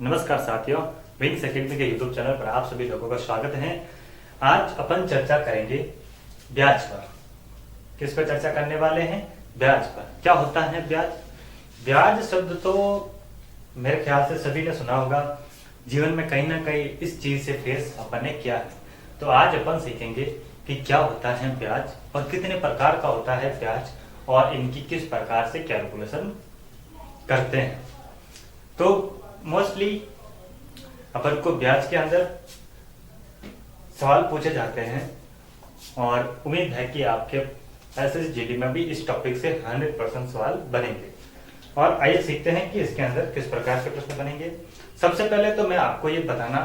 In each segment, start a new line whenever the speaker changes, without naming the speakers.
नमस्कार साथियों, wings academy के यूट्यूब चैनल पर आप सभी लोगों का स्वागत है। आज अपन चर्चा करेंगे ब्याज पर। किस पर चर्चा करने वाले हैं? ब्याज पर। क्या होता है ब्याज? ब्याज शब्द तो मेरे ख्याल से सभी ने सुना होगा, जीवन में कहीं ना कहीं इस चीज से फेस अपन ने किया है। तो आज अपन सीखेंगे कि क्या होता है ब्याज और कितने प्रकार का होता है ब्याज और इनकी किस प्रकार से कैलकुलेशन करते हैं। तो मोस्टली अपन को ब्याज के अंदर सवाल पूछे जाते हैं और उम्मीद है कि आपके एसएसजीडी में भी इस टॉपिक से 100% सवाल बनेंगे। और आइए सीखते हैं कि इसके अंदर किस प्रकार के प्रश्न बनेंगे। सबसे पहले तो मैं आपको ये बताना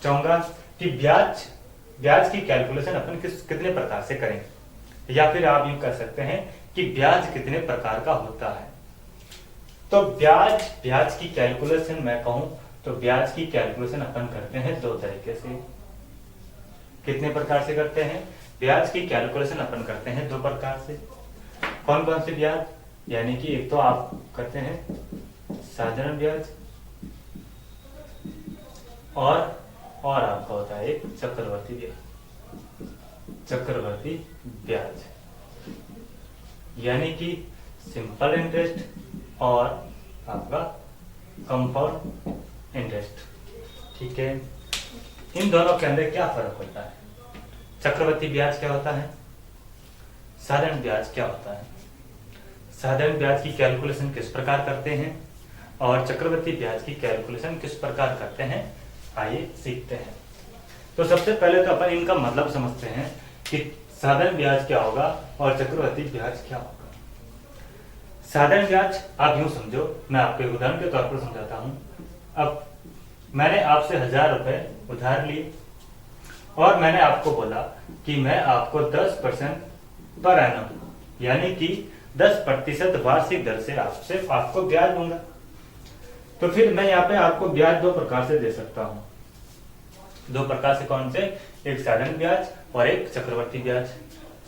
चाहूंगा कि ब्याज की कैलकुलेशन अपन कितने प्रकार से करेंगे, या फिर आप यूं कर सकते हैं कि ब्याज कितने प्रकार का होता है। तो ब्याज की कैलकुलेशन मैं कहूं तो ब्याज की कैलकुलेशन अपन करते हैं दो तरीके से। कितने प्रकार से करते हैं? ब्याज की कैलकुलेशन अपन करते हैं दो प्रकार से। कौन कौन से ब्याज? यानी कि एक तो आप करते हैं साधारण ब्याज और आपका होता है एक चक्रवर्ती ब्याज, यानी कि सिंपल इंटरेस्ट और आपका कंपाउंड इंटरेस्ट। ठीक है, इन दोनों के अंदर क्या फर्क होता है? चक्रवर्ती ब्याज क्या होता है, साधारण ब्याज क्या होता है, साधारण ब्याज की कैलकुलेशन किस प्रकार करते हैं और चक्रवर्ती ब्याज की कैलकुलेशन किस प्रकार करते हैं, आइए सीखते हैं। तो सबसे पहले तो अपन इनका मतलब समझते हैं कि साधारण ब्याज क्या होगा और चक्रवर्ती ब्याज क्या होगा। साधारण ब्याज आप यूं समझो, मैं आपको एक उदाहरण के तौर पर समझाता हूं। अब मैंने आपसे 1000 रुपए उधार लिए और मैंने आपको बोला कि मैं आपको 10% पर एनम यानी कि 10% वार्षिक दर से आपको ब्याज दूंगा। तो फिर मैं यहाँ पे आपको ब्याज दो प्रकार से दे सकता हूँ। दो प्रकार से कौन से? एक साधारण ब्याज और एक चक्रवर्ती ब्याज।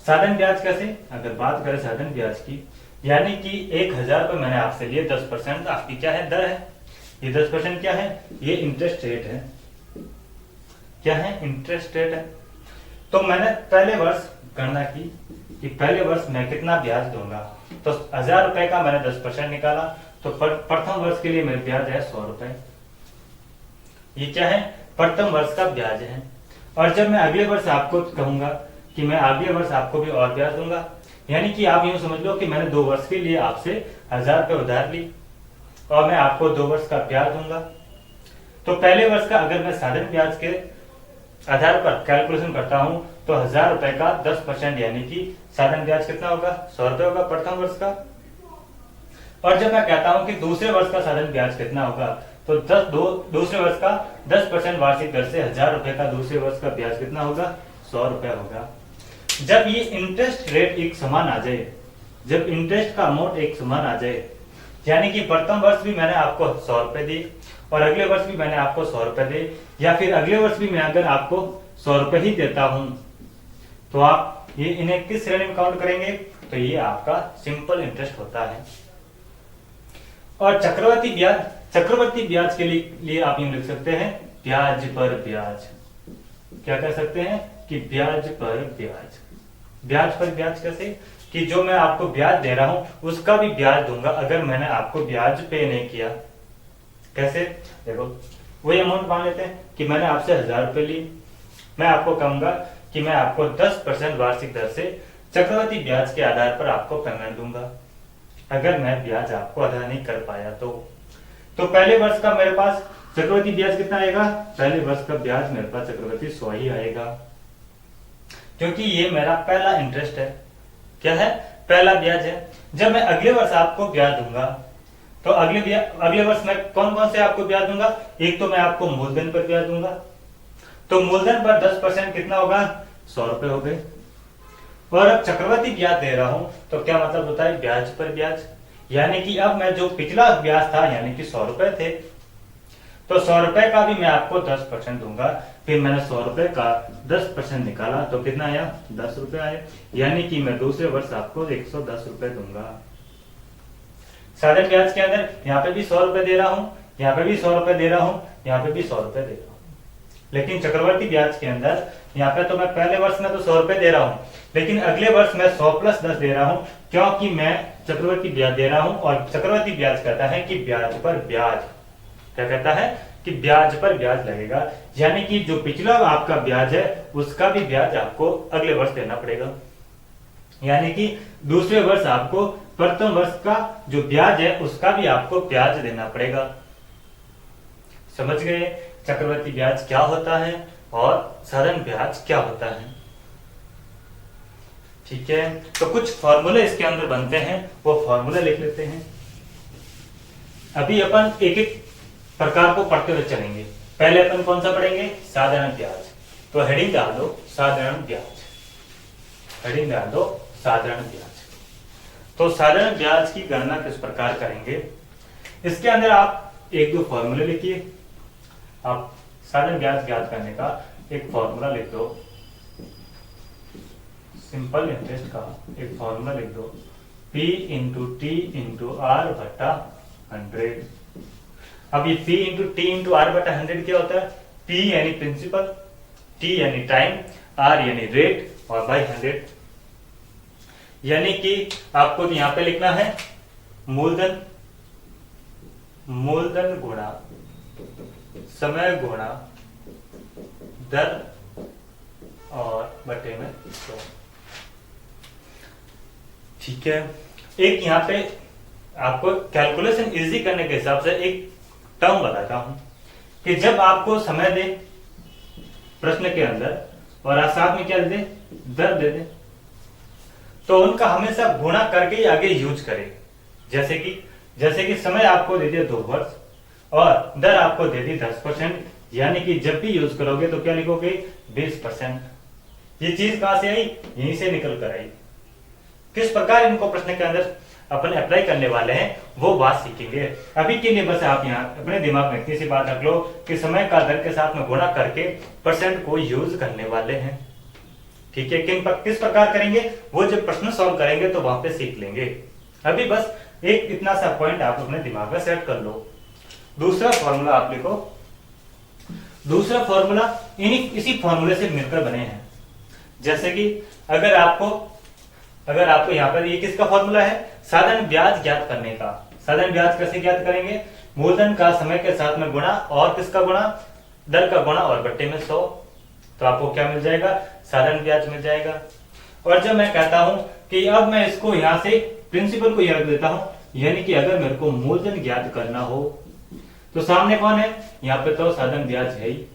साधारण ब्याज कैसे? अगर बात करें साधारण ब्याज की, यानी कि 1000 रुपए मैंने आपसे लिए, 10% आपकी क्या है? दर है। ये 10% क्या है? ये इंटरेस्ट रेट है। क्या है? इंटरेस्ट रेट है। तो मैंने पहले वर्ष गणना की कि पहले वर्ष मैं कितना ब्याज दूंगा। तो 1000 रुपए का मैंने 10% निकाला, तो प्रथम वर्ष के लिए मेरे ब्याज है 100 रुपए। ये क्या है? प्रथम वर्ष का ब्याज है। और जब मैं अगले वर्ष आपको कहूंगा कि मैं अगले वर्ष आपको भी और ब्याज दूंगा, यानी कि आप यूं समझ लो कि मैंने 2 वर्ष के लिए आपसे 1000 रुपए उधार ली और मैं आपको 2 वर्ष का ब्याज दूंगा। तो पहले वर्ष का अगर मैं साधारण ब्याज के आधार पर कैलकुलेशन करता हूं तो 1000 रुपए का 10% यानी कि साधारण ब्याज कितना होगा? 100 रुपए होगा प्रथम वर्ष का। और जब मैं कहता हूं कि दूसरे वर्ष का साधारण ब्याज कितना होगा, तो दूसरे वर्ष का 10% वार्षिक दर से 1000 रुपए का दूसरे वर्ष का ब्याज कितना होगा? 100 रुपए होगा। जब ये इंटरेस्ट रेट एक समान आ जाए, जब इंटरेस्ट का अमाउंट एक समान आ जाए, यानी कि प्रथम वर्ष भी मैंने आपको 100 रुपए दी और अगले वर्ष भी मैंने आपको 100 रुपए दे, या फिर अगले वर्ष भी मैं अगर आपको 100 रुपए ही देता हूं, तो आप ये इन्हें किस श्रेणी में काउंट करेंगे? तो ये आपका सिंपल इंटरेस्ट होता है। और चक्रवर्ती ब्याज के लिए आप यूं लिख सकते हैं ब्याज पर ब्याज। क्या कह सकते हैं कि ब्याज पर ब्याज। ब्याज पर ब्याज कैसे? कि जो मैं आपको ब्याज दे रहा हूं उसका भी ब्याज दूंगा अगर मैंने आपको ब्याज पे नहीं किया। कैसे? देखो, वही अमाउंट मान लेते हैं कि मैंने आपसे 1000 रुपए ली, मैं आपको कहूंगा कि मैं आपको 10% वार्षिक दर से चक्रवर्ती ब्याज के आधार पर आपको पेमेंट दूंगा अगर मैं ब्याज आपको अदा नहीं कर पाया तो पहले वर्ष का मेरे पास चक्रवर्ती ब्याज कितना आएगा? पहले वर्ष का ब्याज मेरे पास चक्रवर्ती 100 ही आएगा, क्योंकि ये मेरा पहला इंटरेस्ट है। क्या है? पहला ब्याज है। जब मैं अगले वर्ष आपको ब्याज दूंगा तो अगले वर्ष मैं कौन कौन से आपको ब्याज दूंगा? एक तो मैं आपको मूलधन पर ब्याज दूंगा, तो मूलधन पर 10% कितना होगा? 100 रुपए हो गए। और अब चक्रवर्ती ब्याज दे रहा हूं तो क्या मतलब होता है? ब्याज पर ब्याज, यानी कि अब मैं जो पिछला ब्याज था यानी कि 100 रुपए थे, तो 100 रुपए का भी मैं आपको 10% दूंगा। फिर मैंने 100 रुपए का 10% निकाला तो कितना आया? 10 रुपए आए, यानी कि मैं दूसरे वर्ष आपको 110 रुपए दूंगा। साधारण ब्याज के अंदर यहाँ पे भी 100 रुपए दे रहा हूं, यहाँ पे भी 100 रुपए दे रहा हूँ, यहाँ पे भी 100 रुपए दे रहा हूँ। लेकिन चक्रवर्ती ब्याज के अंदर यहाँ पे तो मैं पहले वर्ष में तो 100 रुपए दे रहा हूँ, लेकिन अगले वर्ष मैं 100 + 10 दे रहा हूँ, क्योंकि मैं चक्रवर्ती ब्याज दे रहा हूँ। और चक्रवर्ती ब्याज कहता है कि ब्याज पर ब्याज, क्या कहता है कि ब्याज पर ब्याज लगेगा, यानी कि जो पिछला आपका ब्याज है उसका भी ब्याज आपको अगले वर्ष देना पड़ेगा। यानी कि दूसरे वर्ष आपको प्रथम वर्ष का जो ब्याज है उसका भी आपको ब्याज देना पड़ेगा। समझ गए चक्रवर्ती ब्याज क्या होता है और साधारण ब्याज क्या होता है। ठीक है, तो कुछ फॉर्मूले इसके अंदर बनते हैं, वो फॉर्मूले लिख लेते हैं। अभी अपन एक एक प्रकार को पढ़ते हुए चलेंगे। पहले अपन कौन सा पढ़ेंगे? साधारण ब्याज। तो हेडिंग डाल दो साधारण ब्याज, हेडिंग डाल दो साधारण ब्याज। तो साधारण ब्याज की गणना किस प्रकार करेंगे, इसके अंदर आप एक दो फॉर्मूले लिखिए। आप साधारण ब्याज ज्ञात करने का एक फॉर्मूला लिख दो, सिंपल इंटरेस्ट का एक फॉर्मूला लिख दो, P × T × R/100। अब ये P × T × R/100 क्या होता है? P यानी प्रिंसिपल, T यानी टाइम, R यानी रेट और बाई 100। यानी कि आपको यहां पे लिखना है मूलधन, मूलधन गुणा समय गुणा दर और बटे में 100। ठीक है, एक यहाँ पे आपको कैलकुलेशन इजी करने के हिसाब से एक टर्म बताता हूं कि जब आपको समय दे प्रश्न के अंदर और साथ में क्या दे, दर दे दे, तो उनका हमेशा गुणा करके ही आगे यूज करें। जैसे कि समय आपको दे दिया 2 वर्ष और दर आपको दे दी 10%, यानी कि जब भी यूज करोगे तो क्या लिखोगे? 20%। ये चीज कहां से आई? यहीं से निकल कर आई। किस प्रकार इनको प्रश्न के अंदर अपन अप्लाई करने वाले हैं वो बात सीखेंगे। अभी के लिए बस आप यहाँ अपने दिमाग में इतनी सी बात रख लो कि समय का दर के साथ में गुणा करके परसेंट को यूज करने वाले हैं। ठीक है, किस प्रकार करेंगे वो जब प्रश्न सॉल्व करेंगे तो वहां पे सीख लेंगे। अभी बस एक इतना सा पॉइंट आप अपने दिमाग में सेट कर लो। दूसरा फॉर्मूला आप लिखो, दूसरा फॉर्मूला इसी फॉर्मूले से मिलकर बने हैं। जैसे कि अगर आपको यहाँ पर ये किसका फॉर्मूला है? साधारण ब्याज ज्ञात करने का। साधारण ब्याज कैसे ज्ञात करेंगे? मूलधन का समय के साथ में गुणा और किसका गुणा? दर का गुणा और बट्टे में 100। तो आपको क्या मिल जाएगा? साधारण ब्याज मिल जाएगा। और जब मैं कहता हूं कि अब मैं इसको यहां से प्रिंसिपल को याद देता हूं, यानी कि अगर मेरे को मूलधन ज्ञात करना हो तो सामने कौन है? यहाँ पे तो साधारण ब्याज है ही,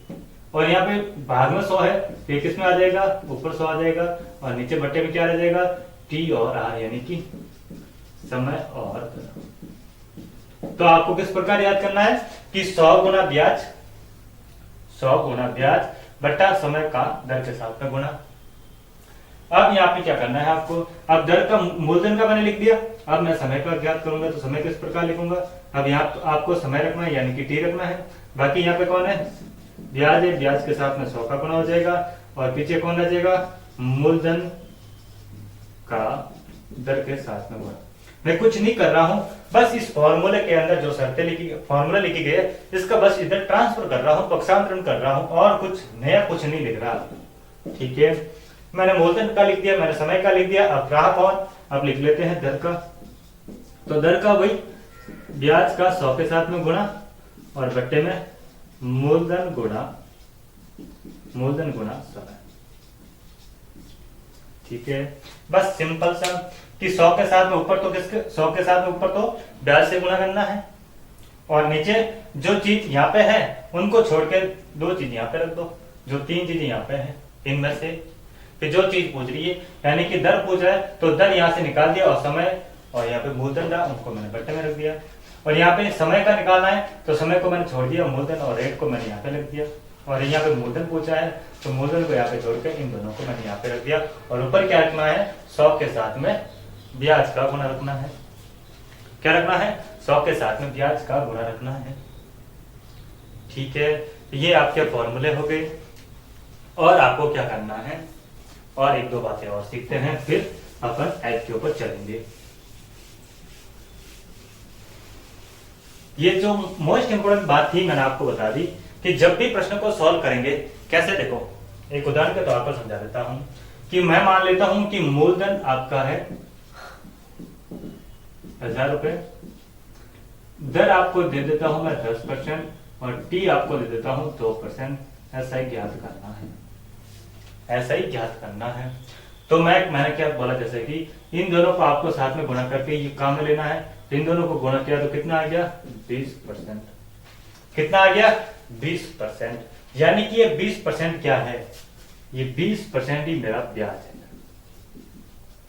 और यहाँ पे भाग में 100 है, तो ये किस में आ जाएगा? ऊपर 100 आ जाएगा, और नीचे बट्टे में क्या आ जाएगा? T और R, यानी कि समय और दर। तो आपको किस प्रकार याद करना है कि 100 गुना ब्याज, 100 गुना ब्याज बट्टा समय का दर के साथ में गुणा। अब यहाँ पे क्या करना है आपको? अब दर का मूलधन का मैंने लिख दिया, अब मैं समय का ज्ञात करूंगा तो समय किस प्रकार लिखूंगा? अब यहाँ तो आपको समय रखना है, यानी कि T रखना है। बाकी यहाँ पे कौन है? ब्याज है, ब्याज के साथ में 100 का गुणा हो जाएगा, और पीछे कौन रह जाएगा? मूलधन का दर के साथ में गुणा। मैं कुछ नहीं कर रहा हूं, बस इस फॉर्मूले के अंदर जो शर्तें फॉर्मूला लिखी गई है इसका बस इधर ट्रांसफर कर रहा हूं, पक्षांतरण कर रहा हूं, और कुछ नया कुछ नहीं लिख रहा। ठीक है, मैंने मूलधन का लिख दिया, मैंने समय का लिख दिया। अब रहा कौन? अब लिख लेते हैं दर का। तो दर का वही ब्याज का 100 के साथ में गुणा और बट्टे में मूलधन गुणा समय। ठीक है, बस सिंपल सा कि 100 के साथ में ऊपर तो 100 के साथ में ऊपर तो ब्याज से गुणा करना है, और नीचे जो चीज यहाँ पे है उनको छोड़ के 2 चीज यहाँ पे रख दो, जो 3 चीजें यहाँ पे हैं इनमें से कि जो चीज पूछ रही है, यानी कि दर पूछ रहा है तो दर यहाँ से निकाल दिया, और समय और यहाँ पे मूलधन रहा उनको मैंने बट्टे में रख दिया। और यहाँ पे समय का निकालना है तो समय को मैंने छोड़ दिया, मूलधन और रेट को मैंने यहाँ पे रख दिया। और यहाँ पे मूलधन पूछा है तो मूलधन को यहाँ पे छोड़ के इन दोनों को मैंने यहाँ पे रख दिया। और ऊपर क्या रखना है? 100 के साथ में ब्याज का गुणा रखना है। क्या रखना है? 100 के साथ में ब्याज का गुणा रखना है। ठीक है, ये आपके फॉर्मूले हो गए। और आपको क्या करना है? और 1-2 बातें और सीखते हैं, फिर अपन ऐप के ऊपर चलेंगे। ये जो मोस्ट इंपोर्टेंट बात थी मैंने आपको बता दी कि जब भी प्रश्न को सॉल्व करेंगे कैसे, देखो एक उदाहरण के तौर पर समझा देता हूं कि मैं मान लेता हूं कि मूलधन आपका है 1000 रुपए, दर आपको दे देता हूं मैं 10% और टी आपको दे देता हूं 2%। ऐसा ही ज्ञात करना है, ऐसा ही ज्ञात करना है। तो मैंने क्या बोला, जैसे कि इन दोनों को आपको साथ में गुणा करके ये काम में लेना है। इन दोनों को गुणा किया तो कितना आ गया 20%। कितना आ गया 20%। यानी कि ये 20% क्या है, ये 20% ही मेरा ब्याज है।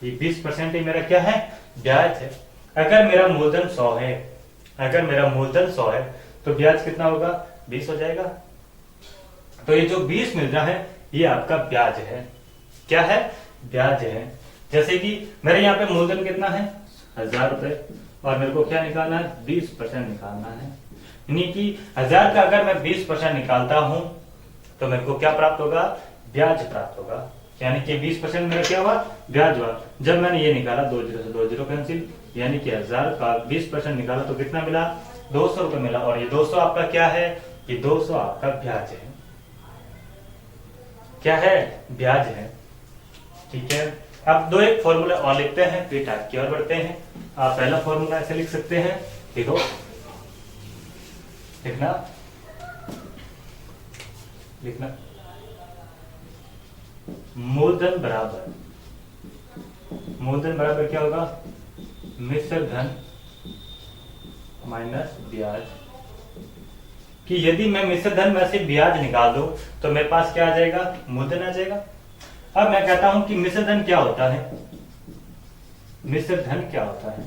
ये 20% ही मेरा क्या है, ब्याज है। अगर मेरा मूलधन 100 है, अगर मेरा मूलधन 100 है तो ब्याज कितना होगा 20 हो जाएगा। तो ये जो 20 मिल रहा है ये आपका ब्याज है। क्या है, ब्याज है। जैसे कि मेरे यहाँ पे मूलधन कितना है 1000 रुपए और मेरे को क्या निकालना है 20% निकालना है। यानी कि 1000 का अगर मैं 20% निकालता हूं तो मेरे को क्या प्राप्त होगा, ब्याज प्राप्त होगा। यानी कि 20% मेरा क्या हुआ, ब्याज हुआ। जब मैंने ये निकाला 2 जीरो से 2 जीरो कैंसिल, यानी कि 1000 का 20% निकाला तो कितना मिला 200 रुपए मिला। और ये 200 आपका क्या है, ये 200 आपका ब्याज है। क्या है, ब्याज है। ठीक है, अब दो एक फॉर्मूला और लिखते हैं फिर टाइप की ओर बढ़ते हैं। आप पहला फॉर्मूला ऐसे लिख सकते हैं, देखो लिखना लिखना मूलधन बराबर क्या होगा, मिश्र धन माइनस ब्याज। कि यदि मैं मिश्र धन में से ब्याज निकाल दूं तो मेरे पास क्या आ जाएगा, मूलधन आ जाएगा। अब मैं कहता हूं कि मिश्र धन क्या होता है, मिश्र धन क्या होता है,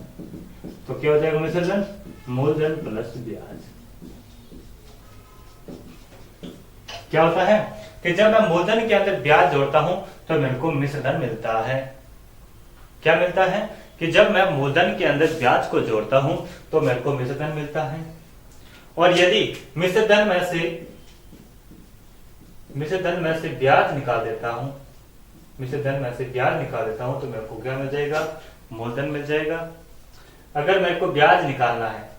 तो क्या हो जाएगा मिश्र धन, मूलधन प्लस ब्याज। क्या होता है कि जब मैं मूलधन के अंदर ब्याज जोड़ता हूं तो मेरे को मिश्र धन मिलता है। क्या मिलता है कि जब मैं मूलधन के अंदर ब्याज को जोड़ता हूं तो मेरे को मिश्र धन मिलता है। और यदि मिश्र धन में से ब्याज निकाल देता हूं, मिश्र धन में से ब्याज निकाल देता हूं तो मेरे को क्या मिल जाएगा, मूलधन मिल जाएगा। अगर मेरे को ब्याज निकालना है,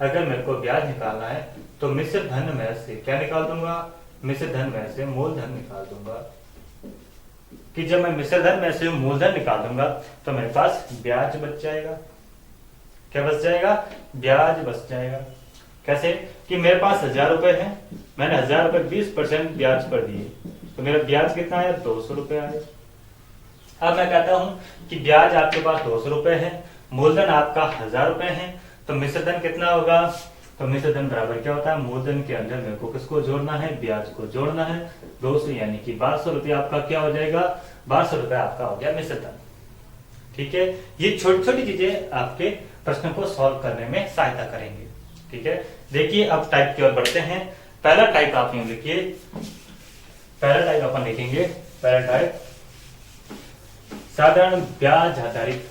अगर मेरे को ब्याज निकालना है तो मिश्र धन में से क्या निकाल दूंगा, मिश्र धन में से मूलधन निकाल दूंगा। कि जब मैं मिश्र धन में से मूलधन निकाल दूंगा तो मेरे पास ब्याज बच जाएगा। क्या बच जाएगा, ब्याज बच जाएगा। कैसे कि मेरे पास 1000 रुपए है, मैंने 1000 रुपए 20% ब्याज पर दिए तो मेरा ब्याज कितना आया, 200 रुपए आया। अब मैं कहता हूं कि ब्याज आपके पास 200 रुपए है, मूलधन आपका 1000 रुपए है, तो मिश्र धन कितना होगा, तो मिश्र धन बराबर क्या होता है, मूलधन के अंदर मेरे को किसको जोड़ना है, ब्याज को जोड़ना है। 200 यानी कि 1200 रुपये आपका क्या हो जाएगा, 1200 रुपए आपका हो गया मिश्र धन। ठीक है, ये छोटी छोटी चीजें आपके प्रश्न को सॉल्व करने में सहायता करेंगे। ठीक है, देखिए अब टाइप की ओर बढ़ते हैं। पहला टाइप आप यूं लिखिए, पहला टाइप अपन लिखेंगे, पहला टाइप साधारण ब्याज आधारित।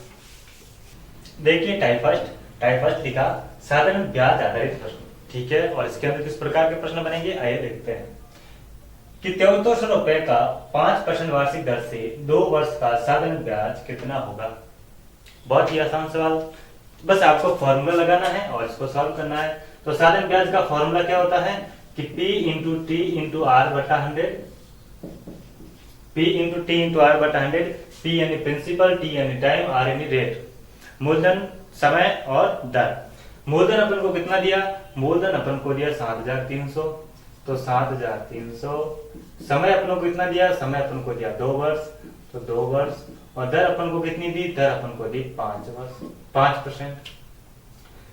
देखिए टाइप फर्स्ट लिखा साधारण ब्याज आधारित प्रश्न। ठीक है, और इसके अंदर किस प्रकार के प्रश्न बनेंगे आइए देखते हैं। कि 7300 रुपए का 5% वार्षिक दर से 2 वर्ष का साधारण ब्याज कितना होगा। बहुत ही आसान सवाल, बस आपको फॉर्मूला लगाना है और इसको सॉल्व करना है। तो साधारण ब्याज का फॉर्मूला क्या होता है कि P into T into R बटा 100, P into T into R बटा 100। P यानी प्रिंसिपल, T यानी टाइम, R यानी रेट, मूलधन समय और दर। मूलधन अपन को कितना दिया, मूलधन अपन को दिया 7300, तो 7300। समय अपन को कितना दिया, समय अपन को दिया 2 वर्ष, तो 2 वर्ष। और दर अपन को कितनी दी, दर अपन को दी 5 वर्ष, 5%।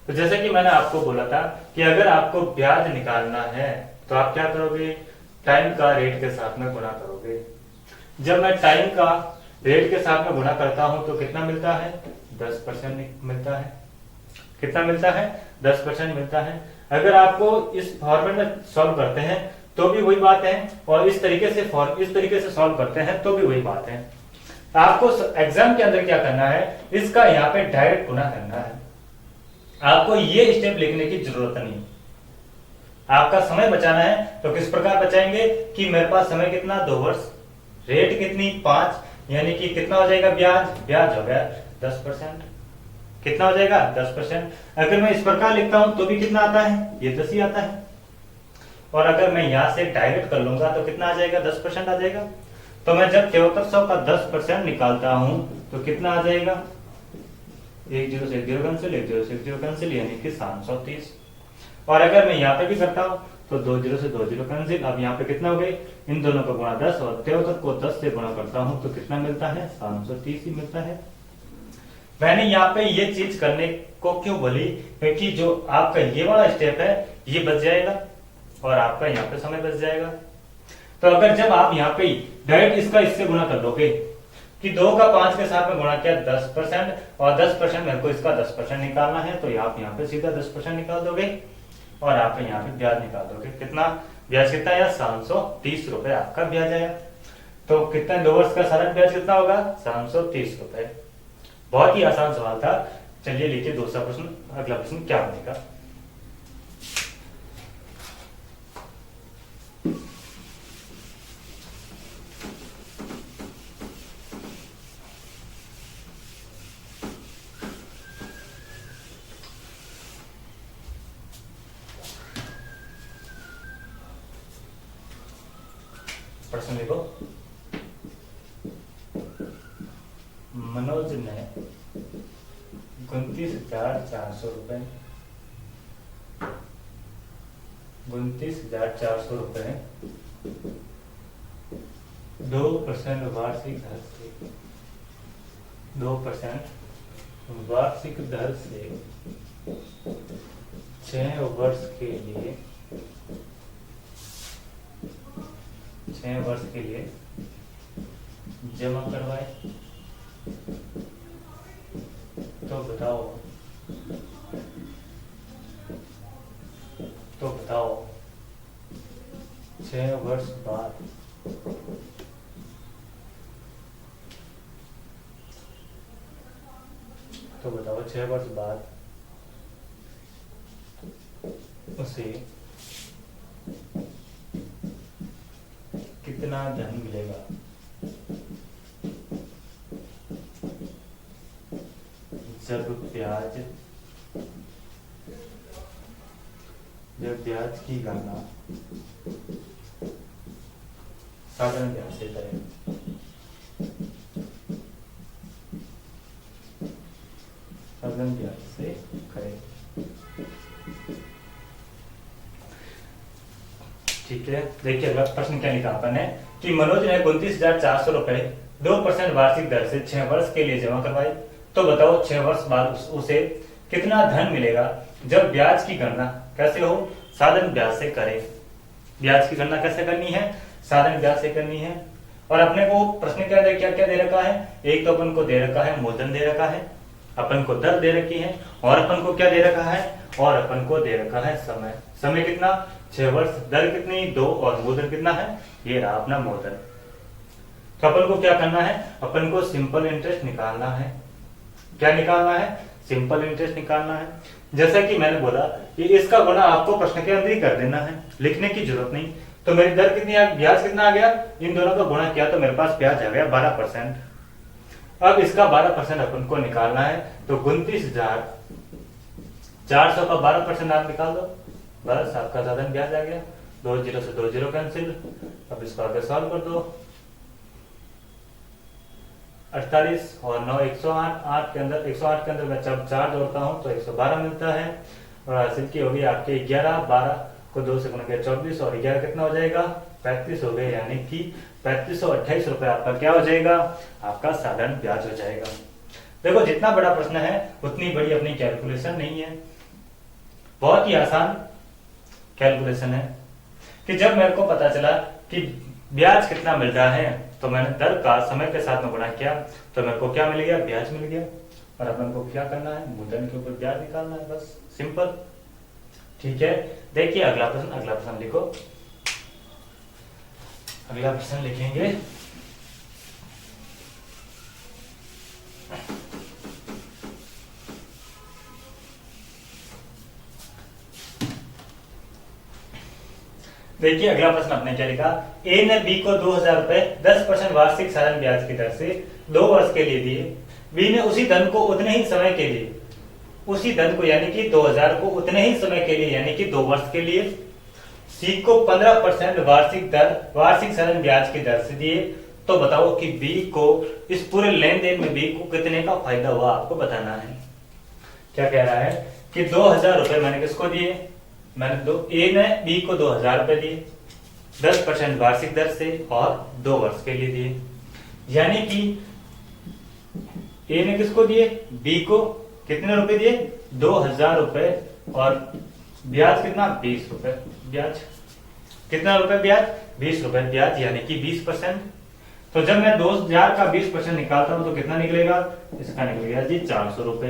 तो जैसे कि मैंने आपको बोला था कि अगर आपको ब्याज निकालना है तो आप क्या करोगे, टाइम का रेट के साथ में गुणा करोगे। जब मैं टाइम का रेट के साथ में गुणा करता हूं तो कितना मिलता है, 10% मिलता है। कितना मिलता है, 10% मिलता है। अगर आपको इस फॉर्मेट में सॉल्व करते हैं तो भी वही बात है, और इस तरीके से सॉल्व करते हैं तो भी वही बात है। आपको एग्जाम के अंदर क्या करना है, इसका यहाँ पे डायरेक्ट गुणा करना है। आपको ये स्टेप लिखने की जरूरत नहीं। आपका समय बचाना है तो किस प्रकार बचाएंगे कि मेरे पास समय कितना, 2 वर्ष, रेट कितनी 5, यानी कि कितना हो जाएगा ब्याज, ब्याज हो गया 10%। कितना हो जाएगा 10%। अगर मैं इस प्रकार लिखता हूं तो भी कितना आता है, ये 10 ही आता है। और अगर मैं यहां से डायरेक्ट कर लूंगा तो कितना आ जाएगा, 10% आ जाएगा। तो मैं जब 7300 का 10% निकालता हूं तो कितना आ जाएगा, 1 0 से 1 0 कैंसिल, 1 0 से 1 0 कैंसिल, यानी कि 730। और अगर मैं यहाँ पे भी करता हूँ तो 2 0 से 2 0 कैंसिल। अब यहाँ पे कितना हो गए, इन दोनों का गुणा 10 और 73 को 10 से गुणा करता हूँ तो कितना मिलता है, 730 ही मिलता है। मैंने यहाँ पे ये चीज करने को क्यों बोली, क्योंकि जो आपका ये वाला स्टेप है ये बच जाएगा और आपका यहाँ पे समय बच जाएगा। तो अगर जब आप यहाँ पे डायरेक्ट इसका इससे गुणा कर दोगे कि 2 का 5 के साथ में गुणा किया 10% और 10% मेरे को इसका 10% निकालना है, तो आप यहाँ पे सीधा 10% निकाल दोगे और आप यहाँ पे ब्याज निकाल दोगे। कितना ब्याज, कितना आया, 730 रुपए आपका ब्याज आया। तो कितना 2 वर्ष का साधारण ब्याज कितना होगा, 730 रुपए। बहुत ही आसान सवाल था। चलिए लिखिए दूसरा प्रश्न। अगला प्रश्न क्या बनेगा, प्रश्न लिखो। मनोज ने 29,400 रुपए 29,400 रुपए 2% वार्षिक दर से 2% वार्षिक दर से 6 वर्ष के लिए 6 वर्ष के लिए जमा करवाए। तो बताओ 6 वर्ष बाद तो बताओ 6 वर्ष बाद उसे कितना धन मिलेगा। जब ब्याज की गणना साधारण ब्याज से करें। साधारण ब्याज से करें। ठीक है, देखिए अगला प्रश्न क्या लिखा अपन ने कि मनोज ने 29,400 रुपए 2% वार्षिक दर से 6 वर्ष के लिए जमा करवाए। तो बताओ 6 वर्ष बाद उसे कितना धन मिलेगा जब ब्याज की गणना कैसे हो, साधारण ब्याज से करें। ब्याज की गणना कैसे करनी है, साधारण ब्याज से करनी है। और अपने को प्रश्न क्या दे रखा है, एक तो अपन को दे रखा है मूलधन दे रखा है, अपन को दर दे रखी है, और अपन को क्या दे रखा है, और अपन को दे रखा है समय। समय कितना 6 वर्ष, दर कितनी 2 और मूलधन कितना है, ये रहा अपना मूलधन। तो अपन को क्या करना है, अपन को सिंपल इंटरेस्ट निकालना है। क्या निकालना है, सिंपल इंटरेस्ट निकालना है। जैसा कि मैंने बोला कि इसका गुणा आपको प्रश्न के अंदर ही कर देना है, लिखने की जरूरत नहीं। तो मेरी दर कितनी आ, ब्याज कितना आ गया, इन दोनों का गुणा किया तो मेरे पास ब्याज आ गया 12%। अब इसका 12% अपन को निकालना है, तो 29,400 का 12% आप निकाल दो, बस आपका साधारण ब्याज आ गया। 2 0 से 2 0 कैंसिल। अब इसको आगे सॉल्व कर दो। 48 और 9 108, 8 के अंदर 108 के अंदर मैं जब 4 जोड़ता हूं तो 112 मिलता है। और हासिल की होगी आपके 11, 12 को 2 से गुणा किया 24 और 11 कितना हो जाएगा 35 हो गए, यानी कि 3528 रुपए आपका क्या हो जाएगा, आपका साधारण ब्याज हो जाएगा। देखो जितना बड़ा प्रश्न है उतनी बड़ी अपनी कैलकुलेशन नहीं है, बहुत ही आसान कैलकुलेशन है। कि जब मेरे को पता चला कि ब्याज कितना मिल रहा है तो मैंने दर का समय के साथ में गुणा किया तो मेरे को क्या मिल गया, ब्याज मिल गया। और अपन को क्या करना है, मूलधन के ऊपर ब्याज निकालना है, बस सिंपल। ठीक है, देखिए अगला प्रश्न लिखो। अगला प्रश्न लिखेंगे देखिए अगला प्रश्न आपने क्या लिखा, ए ने बी को 2000 रुपए 10% वार्षिक साधारण ब्याज की दर से 2 वर्ष के लिए दिए। बी ने उसी धन को उतने ही समय के लिए उसी धन को यानी कि 2000 को उतने ही समय के लिए यानी कि 2 वर्ष के लिए सी को 15% वार्षिक साधारण ब्याज की दर से दिए, तो बताओ कि बी को इस पूरे लेन देन में बी को कितने का फायदा हुआ आपको बताना है। क्या कह रहा है कि 2000 रुपए मैंने किसको दिए, ए ने बी को 2000 रुपए दिए 10% वार्षिक दर से और 2 वर्ष के लिए दिए, यानी कि ए ने किसको दिए, बी को कितने रुपए दिए 2000 रुपए और ब्याज कितना 20 रुपए, ब्याज कितना रुपए ब्याज 20 रुपए ब्याज यानी कि 20%। तो जब मैं 2000 का 20% निकालता हूं तो कितना निकलेगा, इसका निकलेगा जी 400 रुपए।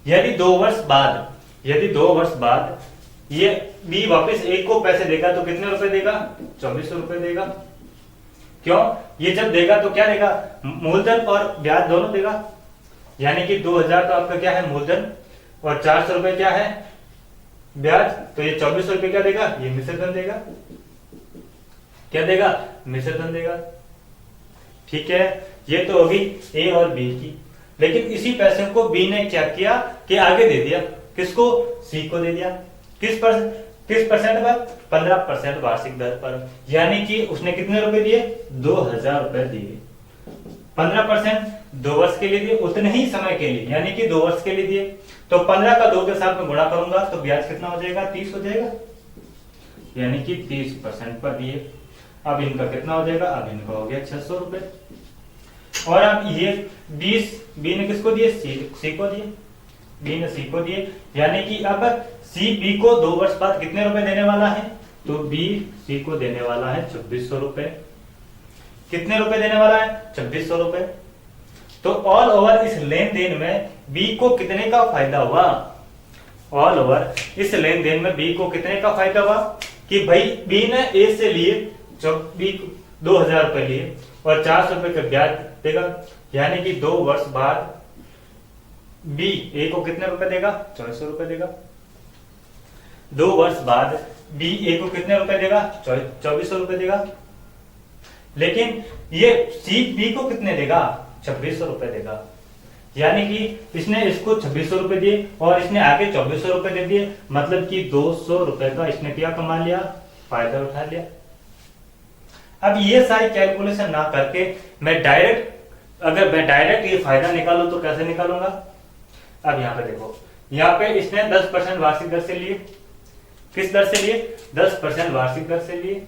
यदि 2 वर्ष बाद ये बी वापस ए को पैसे देगा तो कितने रुपए देगा 2400 रुपए देगा। क्यों, ये जब देगा तो क्या देगा, मूलधन और ब्याज दोनों देगा, यानी कि 2000 तो आपका क्या है मूलधन और 400 रुपए क्या है ब्याज, तो ये 2400 रुपए क्या देगा, ये मिश्र धन देगा, क्या देगा मिश्र धन देगा। ठीक है, ये तो होगी ए और बी की। लेकिन इसी पैसे को बी ने क्या किया कि आगे दे दिया, किसको, सी को दे दिया, किस परसेंट पर 15% वार्षिक दर पर, यानी कि उसने कितने रुपए दिए 2000 रुपए दिए, 15% 2 वर्ष के लिए दिए, उतने ही समय के लिए यानी कि 2 वर्ष के लिए दिए, तो 15 का 2 के साथ में गुणा करूंगा तो ब्याज कितना हो जाएगा 30 हो जाएगा, यानी कि 30% पर दिए। अब इनका कितना हो जाएगा, अब इनका हो गया 600 रुपए। और अब ये 20 बी ने किसको दिए, सी को दिए, बी ने सी को दिए, यानी कि अब सी बी को 2 वर्ष बाद कितने रुपए देने वाला है, तो बी सी को देने वाला है 2600 रुपए। कितने रुपए देने वाला है 2600 रुपए। तो ऑल ओवर इस लेन देन में बी को कितने का फायदा हुआ, ऑल ओवर इस लेन देन में बी को कितने का फायदा हुआ कि भाई बी ने ए से लिए जब बी 2000 रुपए लिए और 400 रुपए का ब्याज देगा, यानी कि 2 वर्ष बाद बी ए को कितने रुपए देगा 2400 रुपए देगा। 2 वर्ष बाद बी ए को कितने रुपए देगा 2400 रुपए देगा। लेकिन ये सी बी को कितने देगा 2600 रुपए देगा, यानी कि इसने इसको 2600 रुपए दिए और इसने आगे 2400 रुपए दे दिए, मतलब कि 200 रुपए का इसने क्या कमा लिया, फायदा उठा लिया। अब ये सारी कैलकुलेशन ना करके अगर मैं डायरेक्ट ये फायदा निकालूं तो कैसे निकालूंगा। अब यहाँ पे देखो, यहाँ पे इसने 10% वार्षिक दर से लिए, किस दर से लिए 10% वार्षिक दर से लिए,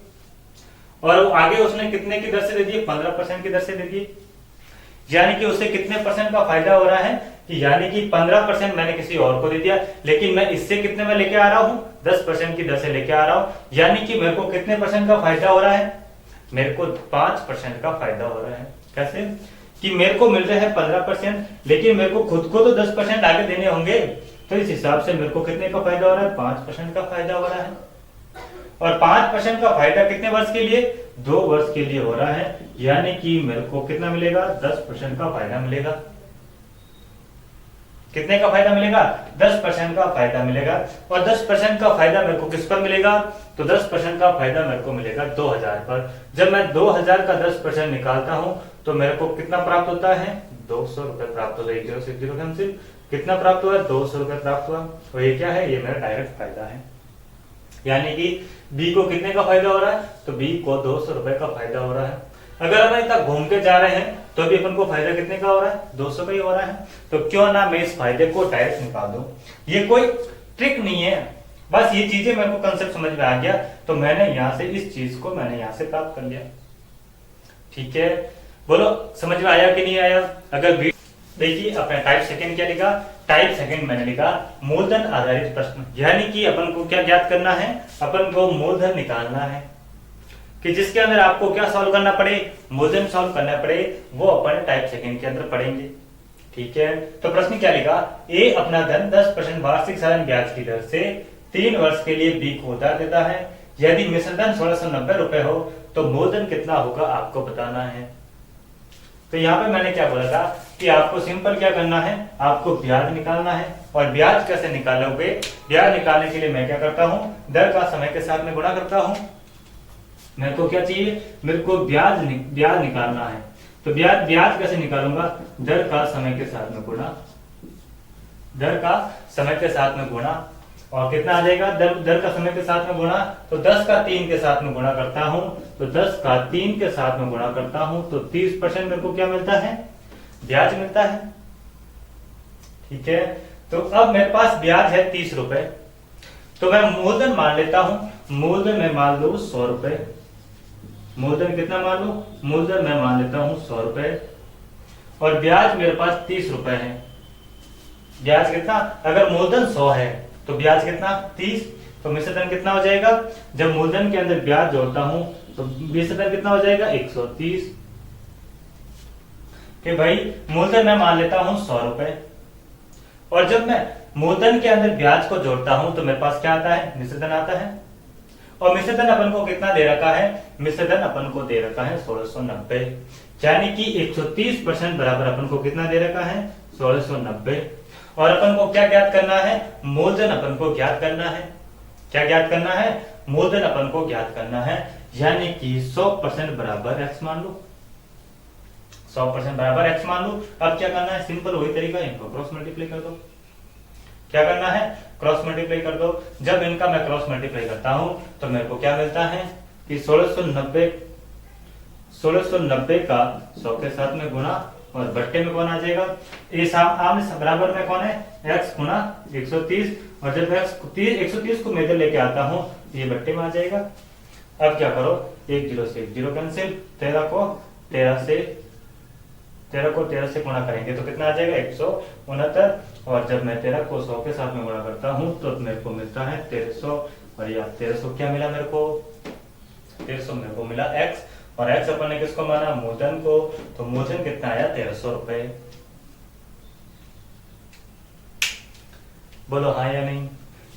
और आगे उसने कितने की दर से दे दिए 15% की दर से दे दिए, यानी कि उसे कितने परसेंट का फायदा हो रहा है कि यानी कि 15% मैंने किसी और को दे दिया, लेकिन मैं इससे कितने में लेके आ रहा हूं 10% की दर से लेके आ रहा हूं, यानी कि मेरे को कितने परसेंट का फायदा हो रहा है, मेरे को 5% का फायदा हो रहा है। कैसे कि मेरे को मिल रहा है 15%, लेकिन मेरे को खुद को तो 10% आगे देने होंगे, तो इस हिसाब से मेरे को कितने का फायदा हो रहा है 5% का फायदा हो रहा है। और 5% का फायदा कितने वर्ष के लिए 2 वर्ष के लिए हो रहा है, यानी कि मेरे को कितना मिलेगा 10% का फायदा मिलेगा। कितने का फायदा मिलेगा 10% का फायदा मिलेगा। और 10% का फायदा मेरे को किस पर मिलेगा, तो 10% का फायदा मेरे को मिलेगा 2000 पर। जब मैं 2000 का 10% निकालता हूं तो मेरे को कितना प्राप्त होता है 200 रुपए प्राप्त होता है। 0 से 0 कैंसिल, कितना प्राप्त हुआ 200 रुपए प्राप्त हुआ। और ये क्या है, ये मेरा डायरेक्ट फायदा है, यानी कि बी को कितने का फायदा हो रहा है, तो बी को 200 रुपए का फायदा हो रहा है। अगर हम इतना घूम के जा रहे हैं तो भी अपन को फायदा कितने का हो रहा है 200 का ही हो रहा है। तो क्यों ना मैं इस फायदे को डायरेक्ट निकाल दूं, ये कोई ट्रिक नहीं है, बस ये चीजें मेरे को कंसेप्ट समझ में आ गया तो मैंने यहां से इस चीज को मैंने यहां से प्राप्त कर लिया। ठीक है, बोलो समझ में आया कि नहीं आया। अगर देखिए अपने टाइप सेकंड क्या लिखा, टाइप सेकंड मैंने लिखा मूलधन आधारित प्रश्न, यानी कि अपन को क्या ज्ञात करना है, अपन को मूलधन निकालना है कि जिसके अंदर आपको क्या सॉल्व करना पड़े, मूलधन सॉल्व करना पड़े, वो अपन टाइप सेकंड के अंदर पढ़ेंगे। ठीक है, तो प्रश्न क्या लिखा, ए अपना धन 10% वार्षिक साधारण ब्याज की दर से 3 वर्ष के लिए बी को उधार देता है। यदि मिश्र धन 1690 रुपए हो तो मूलधन कितना होगा आपको बताना है। तो यहाँ पे मैंने क्या बोला था कि आपको सिंपल क्या करना है, आपको ब्याज निकालना है। और ब्याज कैसे निकालोगे, ब्याज निकालने के लिए मैं क्या करता हूँ, दर का समय के साथ में गुणा करता हूँ। मेरे को क्या चाहिए, मेरे को ब्याज निकालना है। तो ब्याज कैसे निकालूंगा, दर का समय के साथ में गुणा, दर का समय के साथ में गुणा, और कितना आ जाएगा दर का समय के साथ में गुणा, तो 10 का 3 के साथ में गुणा करता हूं, तो 10 का 3 के साथ में गुणा करता हूं तो 30% मेरे को क्या मिलता है, ब्याज मिलता है। ठीक है, तो अब मेरे पास ब्याज है 30 रुपए, तो मैं मूलधन मान लेता हूं, मूलधन मैं मान लू 100 रुपए, मूलधन कितना मान लू, मूलधन मैं मान लेता हूं 100 रुपए, और ब्याज मेरे पास 30 रुपए है। ब्याज कितना, अगर मूलधन 100 है तो ब्याज कितना 30, तो मिश्रधन कितना हो जाएगा, जब मूलधन के अंदर ब्याज जोड़ता हूं तो मिश्रधन कितना हो जाएगा 130। कि भाई मूलधन मैं मान लेता हूं 100 रुपए, और जब मैं मूलधन के अंदर ब्याज को जोड़ता हूं तो मेरे पास क्या आता है, मिश्रधन आता है। और मिश्रधन अपन को कितना दे रखा है, मिश्रधन अपन को दे रखा है 1690, यानी कि 130% बराबर अपन को कितना दे रखा है, 1690। और अपन को क्या ज्ञात करना है, मूलधन अपन को ज्ञात करना है। क्या ज्ञात करना है, मूलधन अपन को ज्ञात करना है, यानी कि 100% बराबर x मान लो, 100% बराबर x मान लो। अब क्या करना है, सिंपल वही तरीका, इनको क्रॉस मल्टीप्लाई कर दो। क्या करना है, क्रॉस मल्टीप्लाई कर दो। जब इनका मैं क्रॉस मल्टीप्लाई करता हूं तो मेरे को क्या मिलता है कि 1690 का 100 के साथ में गुणा, और बट्टे में कौन आ जाएगा, ये आमने बराबर में कौन है, x गुणा 130, और जब मैं 130 को मैं इधर लेके आता हूं ये बट्टे में आ जाएगा। अब क्या करो, 1 0 से 1 0 कैंसिल, 13 को 13 से गुणा करेंगे तो कितना आ जाएगा 169, और जब मैं 13 को 100 के साथ में गुणा करता हूं तो मेरे को मिलता है 1300, और ये 1300 क्या मिला मेरे को, 1300 मेरे को मिला x, और x अपन ने किसको माना, मूलधन को, तो मूलधन कितना आया 1300 रुपए। बोलो हाँ या नहीं,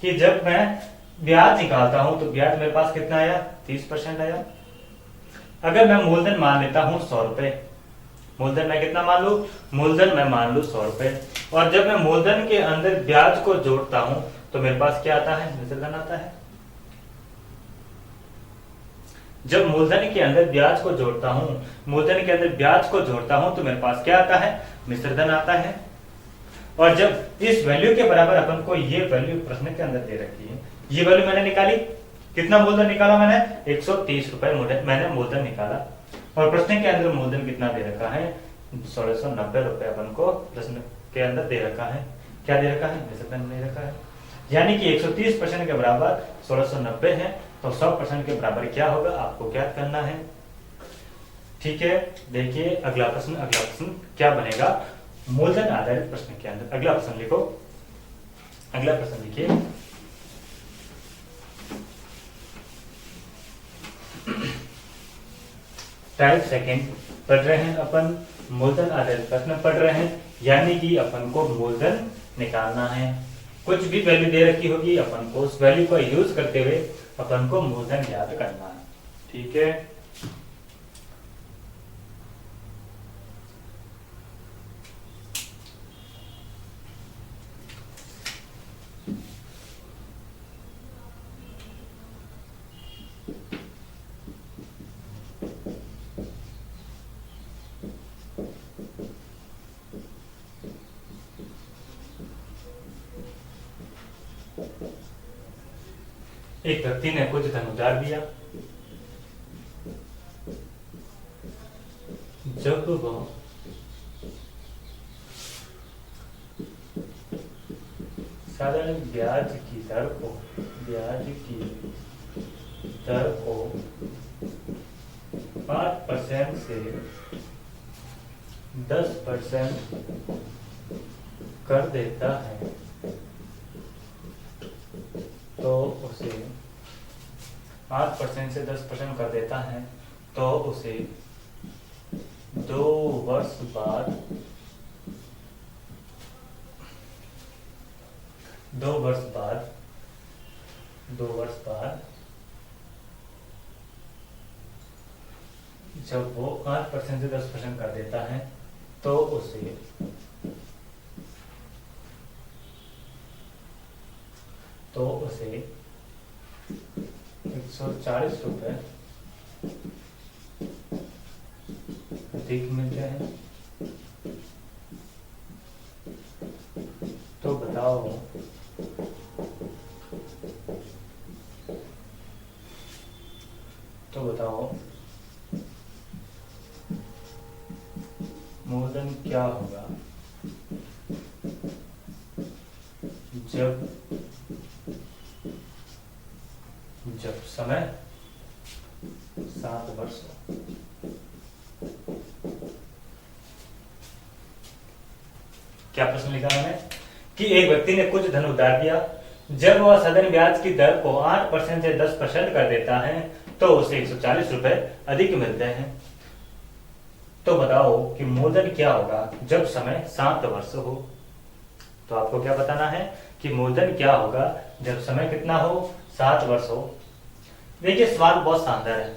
कि जब मैं ब्याज निकालता हूं तो ब्याज मेरे पास कितना आया, 30% आया। अगर मैं मूलधन मान लेता हूं 100 रुपए, मूलधन मैं कितना मान लू, मूलधन मैं मान लू 100 रुपए, और जब मैं मूलधन के अंदर ब्याज को जोड़ता हूं तो मेरे पास क्या आता है, मिश्रधन आता है। जब मूलधन के अंदर ब्याज को जोड़ता हूं, मूलधन के अंदर ब्याज को जोड़ता हूं तो मेरे पास क्या आता है, मिश्रधन आता है। और जब इस वैल्यू के बराबर अपन को ये वैल्यू प्रश्न के अंदर दे रखी है, ये वैल्यू मैंने निकाली, कितना मूलधन निकाला मैंने, 130 रुपए मैंने मूलधन निकाला, और प्रश्न के अंदर मूलधन कितना दे रखा है, 1690 रुपए अपन को प्रश्न के अंदर दे रखा है। क्या दे रखा है, मिश्रधन दे रखा है, यानी कि 130% के बराबर 1690 है, तो 100% के बराबर क्या होगा आपको ज्ञात करना है। ठीक है, देखिए अगला प्रश्न क्या बनेगा मूलधन आधारित प्रश्न के अंदर। अगला प्रश्न लिखो, अगला प्रश्न लिखिए, टाइप सेकंड पढ़ रहे हैं अपन, मूलधन आधारित प्रश्न पढ़ रहे हैं, यानी कि अपन को मूलधन निकालना है। कुछ भी वैल्यू दे रखी होगी, अपन को उस वैल्यू को यूज करते हुए अपन को मूलधन ज्ञात करना है। ठीक है, एक व्यक्ति ने कुछ धन उधार दिया, जब वह साधारण ब्याज की दर को 5% से 10% कर देता है तो उसे 5% से 10% कर देता है तो उसे 2 वर्ष बाद 2 वर्ष बाद जब वो 5% से 10% कर देता है तो उसे 140 रुपए अधिक मिलते हैं। तो बताओ बताओ मूलधन क्या होगा जब जब समय 7 वर्ष हो। क्या प्रश्न लिखा मैंने कि एक व्यक्ति ने कुछ धन उधार दिया, जब वह सदन ब्याज की दर को 8% से 10% कर देता है तो उसे 140 रुपए अधिक मिलते हैं। तो बताओ कि मूलधन क्या होगा जब समय 7 वर्ष हो। तो आपको क्या बताना है कि मूलधन क्या होगा जब समय कितना हो, 7 वर्ष हो। देखिए सवाल बहुत शानदार है,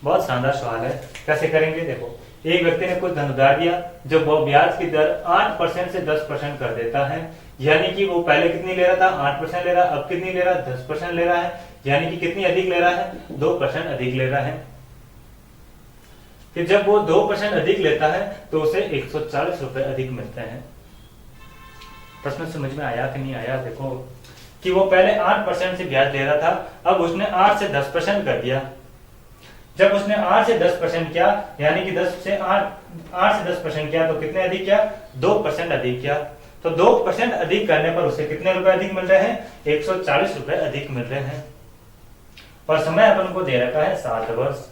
बहुत शानदार सवाल है। कैसे करेंगे देखो, एक व्यक्ति ने कुछ धन उधार दिया, जब वो ब्याज की दर 8% से 10% कर देता है, यानी कि वो पहले कितनी ले रहा था, 8% ले रहा, अब कितनी ले रहा, 10% ले रहा है, यानी कि कितनी अधिक ले रहा है, 2% अधिक ले रहा है। कि जब वो 2% अधिक लेता है तो उसे 140 रुपए अधिक मिलते हैं। प्रश्न समझ में आया कि नहीं आया? देखो कि वो पहले 8% से ब्याज ले रहा था, अब उसने 8 से 10% कर दिया। जब उसने 8 से 10% किया, यानी कि 8 से 10% किया तो कितने अधिक किया, 2% अधिक किया। तो 2% अधिक करने पर उसे कितने रुपए अधिक मिल रहे हैं, 140 रुपए अधिक मिल रहे हैं। और समय अपन को दे रखा है 7 वर्ष,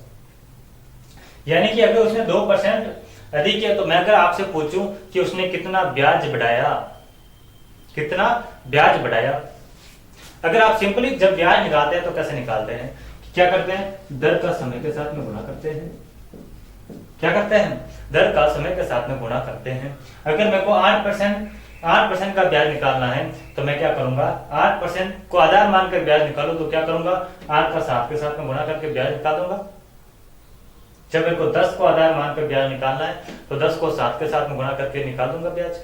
यानी कि अगर उसने 2% अधिक किया तो मैं अगर आपसे पूछूं कि उसने कितना ब्याज बढ़ाया, कितना ब्याज बढ़ाया, अगर आप सिंपली जब ब्याज निकालते हैं तो कैसे निकालते हैं, क्या करते हैं, दर का समय के साथ में गुणा करते हैं। क्या करते हैं, दर का समय के साथ में गुणा करते हैं। अगर मेरे को 8% का ब्याज निकालना है तो मैं क्या करूंगा, 8% को आधार मानकर ब्याज निकालू तो क्या करूंगा, 8 का 7 के साथ में गुणा करके ब्याज निकाल दूंगा। जब मेरे को 10 को आधार मानकर ब्याज निकालना है तो 10 को 7 के साथ में गुणा करके निकाल दूंगा ब्याज।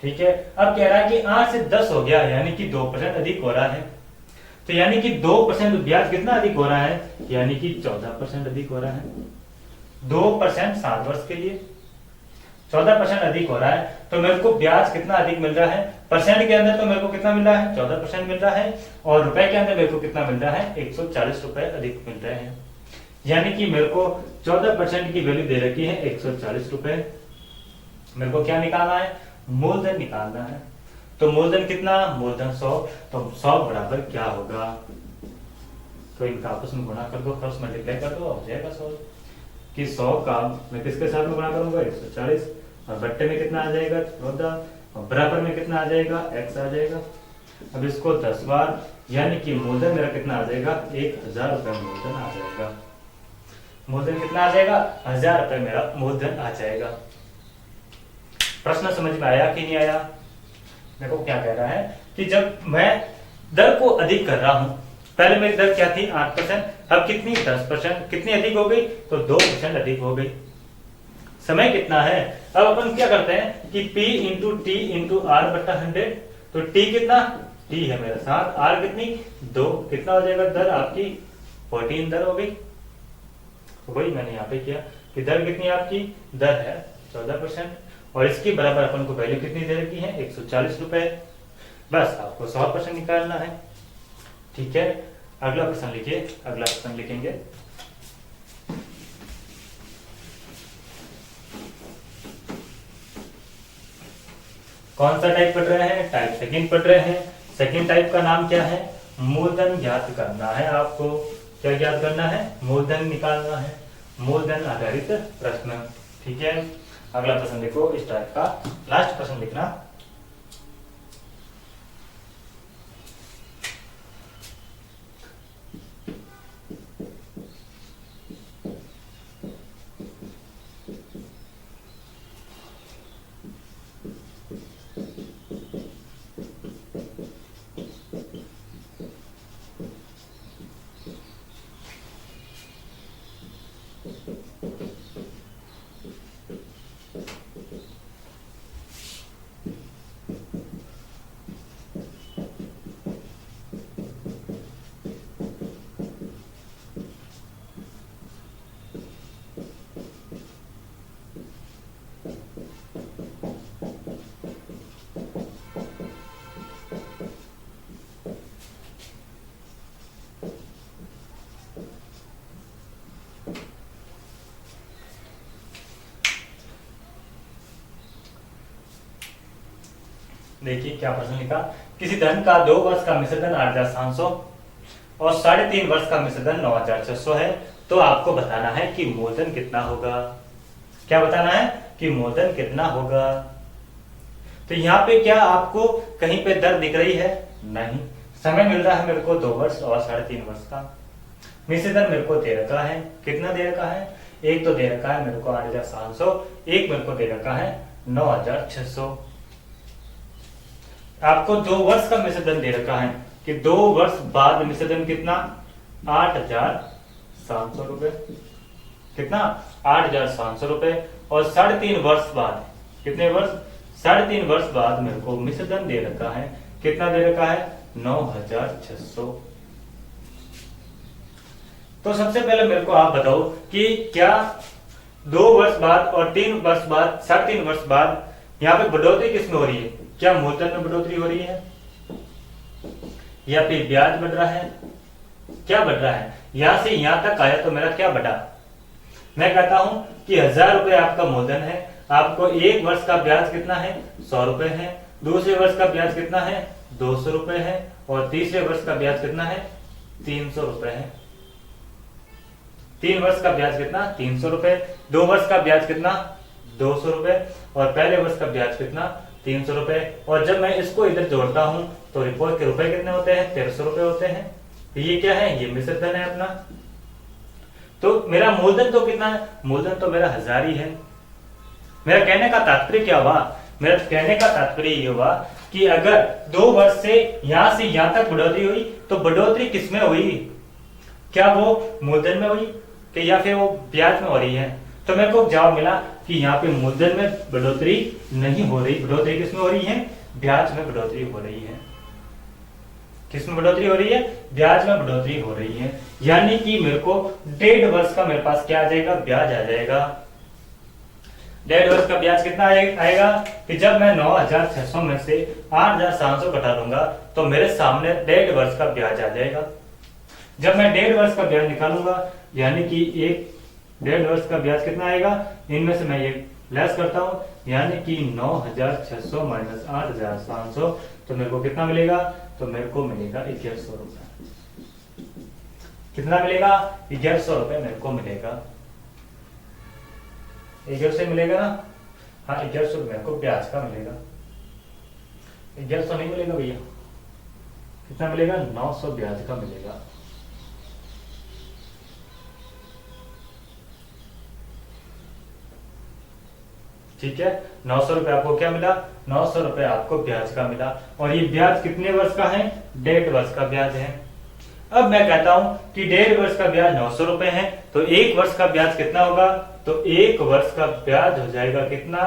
ठीक है, अब कह रहा है कि 8 से 10 हो गया, यानी कि 2% अधिक हो रहा है। तो यानी कि 2% ब्याज कितना अधिक हो रहा है, यानी कि 14% अधिक हो रहा है। 2% 7 वर्ष के लिए 14% अधिक हो रहा है, तो मेरे को ब्याज कितना अधिक मिल रहा है, परसेंट के अंदर तो मेरे को कितना मिल रहा है, 14% मिल रहा है, और रुपए के अंदर मेरे को कितना मिल रहा है, 140 रुपए अधिक मिल रहे हैं। यानी कि मेरे को 14% की वैल्यू दे रखी है 140 रुपए। मेरे को क्या निकालना है, मूलधन निकालना है। तो मूलधन कितना, मूलधन 100, तो 100 बराबर क्या होगा, तो इनका आपस में गुणा कर दो, क्रॉस मल्टीप्लाई कर दो, हो जाएगा 100। कि 100 का मैं किसके साथ में गुणा करूंगा, 140, और बट्टे में कितना आ जाएगा, 14, और बराबर में कितना आ जाएगा, x आ जाएगा। अब इसको 10 बार, यानी कि मूलधन मेरा कितना आ जाएगा, 1000 रुपए मूलधन आ जाएगा। मूलधन कितना आ जाएगा, 1000 रुपए मेरा मूलधन आ जाएगा। प्रश्न समझ में आया कि नहीं आया? देखो क्या कह रहा है कि जब मैं दर को अधिक कर रहा हूं, पहले मेरी दर क्या थी, 8%, अब कितनी, 10%, कितनी अधिक हो गई, तो 2% अधिक हो गई। समय कितना है, अब अपन क्या करते हैं कि P into T into R बट्टा 100, तो T कितना, T है मेरा 7, R कितनी 2, कितना हो जाएगा, दर आपकी 14 दर हो गई। वही मैंने यहाँ पे किया कि दर कितनी आपकी, दर है 14%, और इसकी बराबर अपन को वैल्यू कितनी दे रखी है, 140 रुपए। बस आपको 100% निकालना है। ठीक है, अगला प्रश्न लिखिए, अगला प्रश्न लिखेंगे। कौन सा टाइप पढ़ रहे हैं, टाइप सेकंड पढ़ रहे हैं। सेकंड टाइप का नाम क्या है, मूलधन ज्ञात करना है। आपको क्या ज्ञात करना है, मूलधन निकालना है, मूलधन आधारित प्रश्न। ठीक है, अगला प्रश्न देखो, इस टाइप का लास्ट प्रश्न लिखना। देखिए क्या प्रश्न लिखा, किसी धन का 2 वर्ष का मिश्रधन 8,700 और 3.5 वर्ष का मिश्रधन 9,600 है, तो आपको बताना है कि मूलधन कितना होगा। क्या बताना है कि मूलधन कितना होगा। तो यहाँ पे क्या आपको कहीं पे दर दिख रही है? नहीं। समय मिल रहा है मेरे को 2 वर्ष और 3.5 वर्ष का। मिश्रधन मेरे को दे रखा है, कितना दे रखा है? एक तो दे रखा है मेरे को 8,700, एक मेरे को दे रखा है 9,600। आपको 2 वर्ष का मिश्रधन दे रखा है कि 2 वर्ष बाद मिश्रधन कितना? 8,700 रुपए। कितना? 8,700 रुपए। और 3.5 वर्ष बाद, कितने वर्ष? 3.5 वर्ष बाद मेरे को मिश्रधन दे रखा है, कितना दे रखा है? 9,600। तो सबसे पहले मेरे को आप बताओ कि क्या 2 वर्ष बाद और 3 वर्ष बाद, 3.5 वर्ष बाद यहाँ पे बढ़ोतरी किसमें हो रही है? क्या मूलधन में बढ़ोतरी हो रही है या फिर ब्याज बढ़ रहा है? क्या बढ़ रहा है? यहां से यहां तक आया तो मेरा क्या बढ़ा? मैं कहता हूं कि 1,000 रुपए आपका मूलधन है, आपको 1 वर्ष का ब्याज कितना है? 100 रुपए है। दूसरे वर्ष का ब्याज कितना है? 200 रुपए है। और तीसरे वर्ष का ब्याज कितना है? 300 रुपए है। 3 वर्ष का ब्याज कितना? 300 रुपए। 2 वर्ष का ब्याज कितना? 200 रुपए। और पहले वर्ष का ब्याज कितना? 300 रुपए। और जब मैं इसको इधर जोड़ता हूं तो रिपोर्ट के रुपए कितने होते हैं? 1300 रुपए होते हैं। ये क्या है? ये मिश्रधन है अपना। तो मेरा मूलधन तो कितना है? मूलधन तो मेरा 1,000 ही है। मेरा कहने का तात्पर्य क्या हुआ? मेरा कहने का तात्पर्य ये हुआ कि अगर 2 वर्ष से यहां तक बढ़ोतरी हुई तो बढ़ोतरी किसमें हुई? क्या वो मूलधन में हुई कि या फिर वो ब्याज में हो रही है? तो मेरे को जवाब मिला कि यहाँ पे मूलधन में बढ़ोतरी नहीं हो रही। बढ़ोतरी किसमें हो रही है? ब्याज में बढ़ोतरी हो रही है। किसमें बढ़ोतरी हो रही है? ब्याज में बढ़ोतरी हो रही है। यानी कि मेरे को 1.5 वर्ष का मेरे पास क्या आ जाएगा? ब्याज आ जाएगा। 1.5 वर्ष का ब्याज कितना आएगा कि जब मैं 9,600 में से 8,700 घटा दूंगा तो मेरे सामने 1.5 वर्ष का ब्याज आ जाएगा। जब मैं 1.5 वर्ष का ब्याज निकालूंगा यानी कि 1.5 वर्ष का ब्याज कितना आएगा? इनमें से मैं ये लेस करता हूं यानी कि 9,600 माइनस 8,700, तो मेरे को कितना मिलेगा? तो मेरे को मिलेगा 1,100 रुपए। कितना मिलेगा? 1,100 रुपए मेरे को मिलेगा। 1,100 मिलेगा ना? हाँ, 1,100 मेरे को ब्याज का मिलेगा। 1,100 नहीं मिलेगा भैया, कितना मिलेगा? 900 ब्याज का मिलेगा। ठीक है, 900 रुपए आपको क्या मिला? 900 रुपए आपको ब्याज का मिला। और ये ब्याज कितने वर्ष का है? 1.5 वर्ष का ब्याज है। अब मैं कहता हूं कि 1.5 वर्ष का ब्याज 900 रुपए है, तो 1 वर्ष का ब्याज कितना होगा? तो 1 वर्ष का ब्याज हो जाएगा कितना?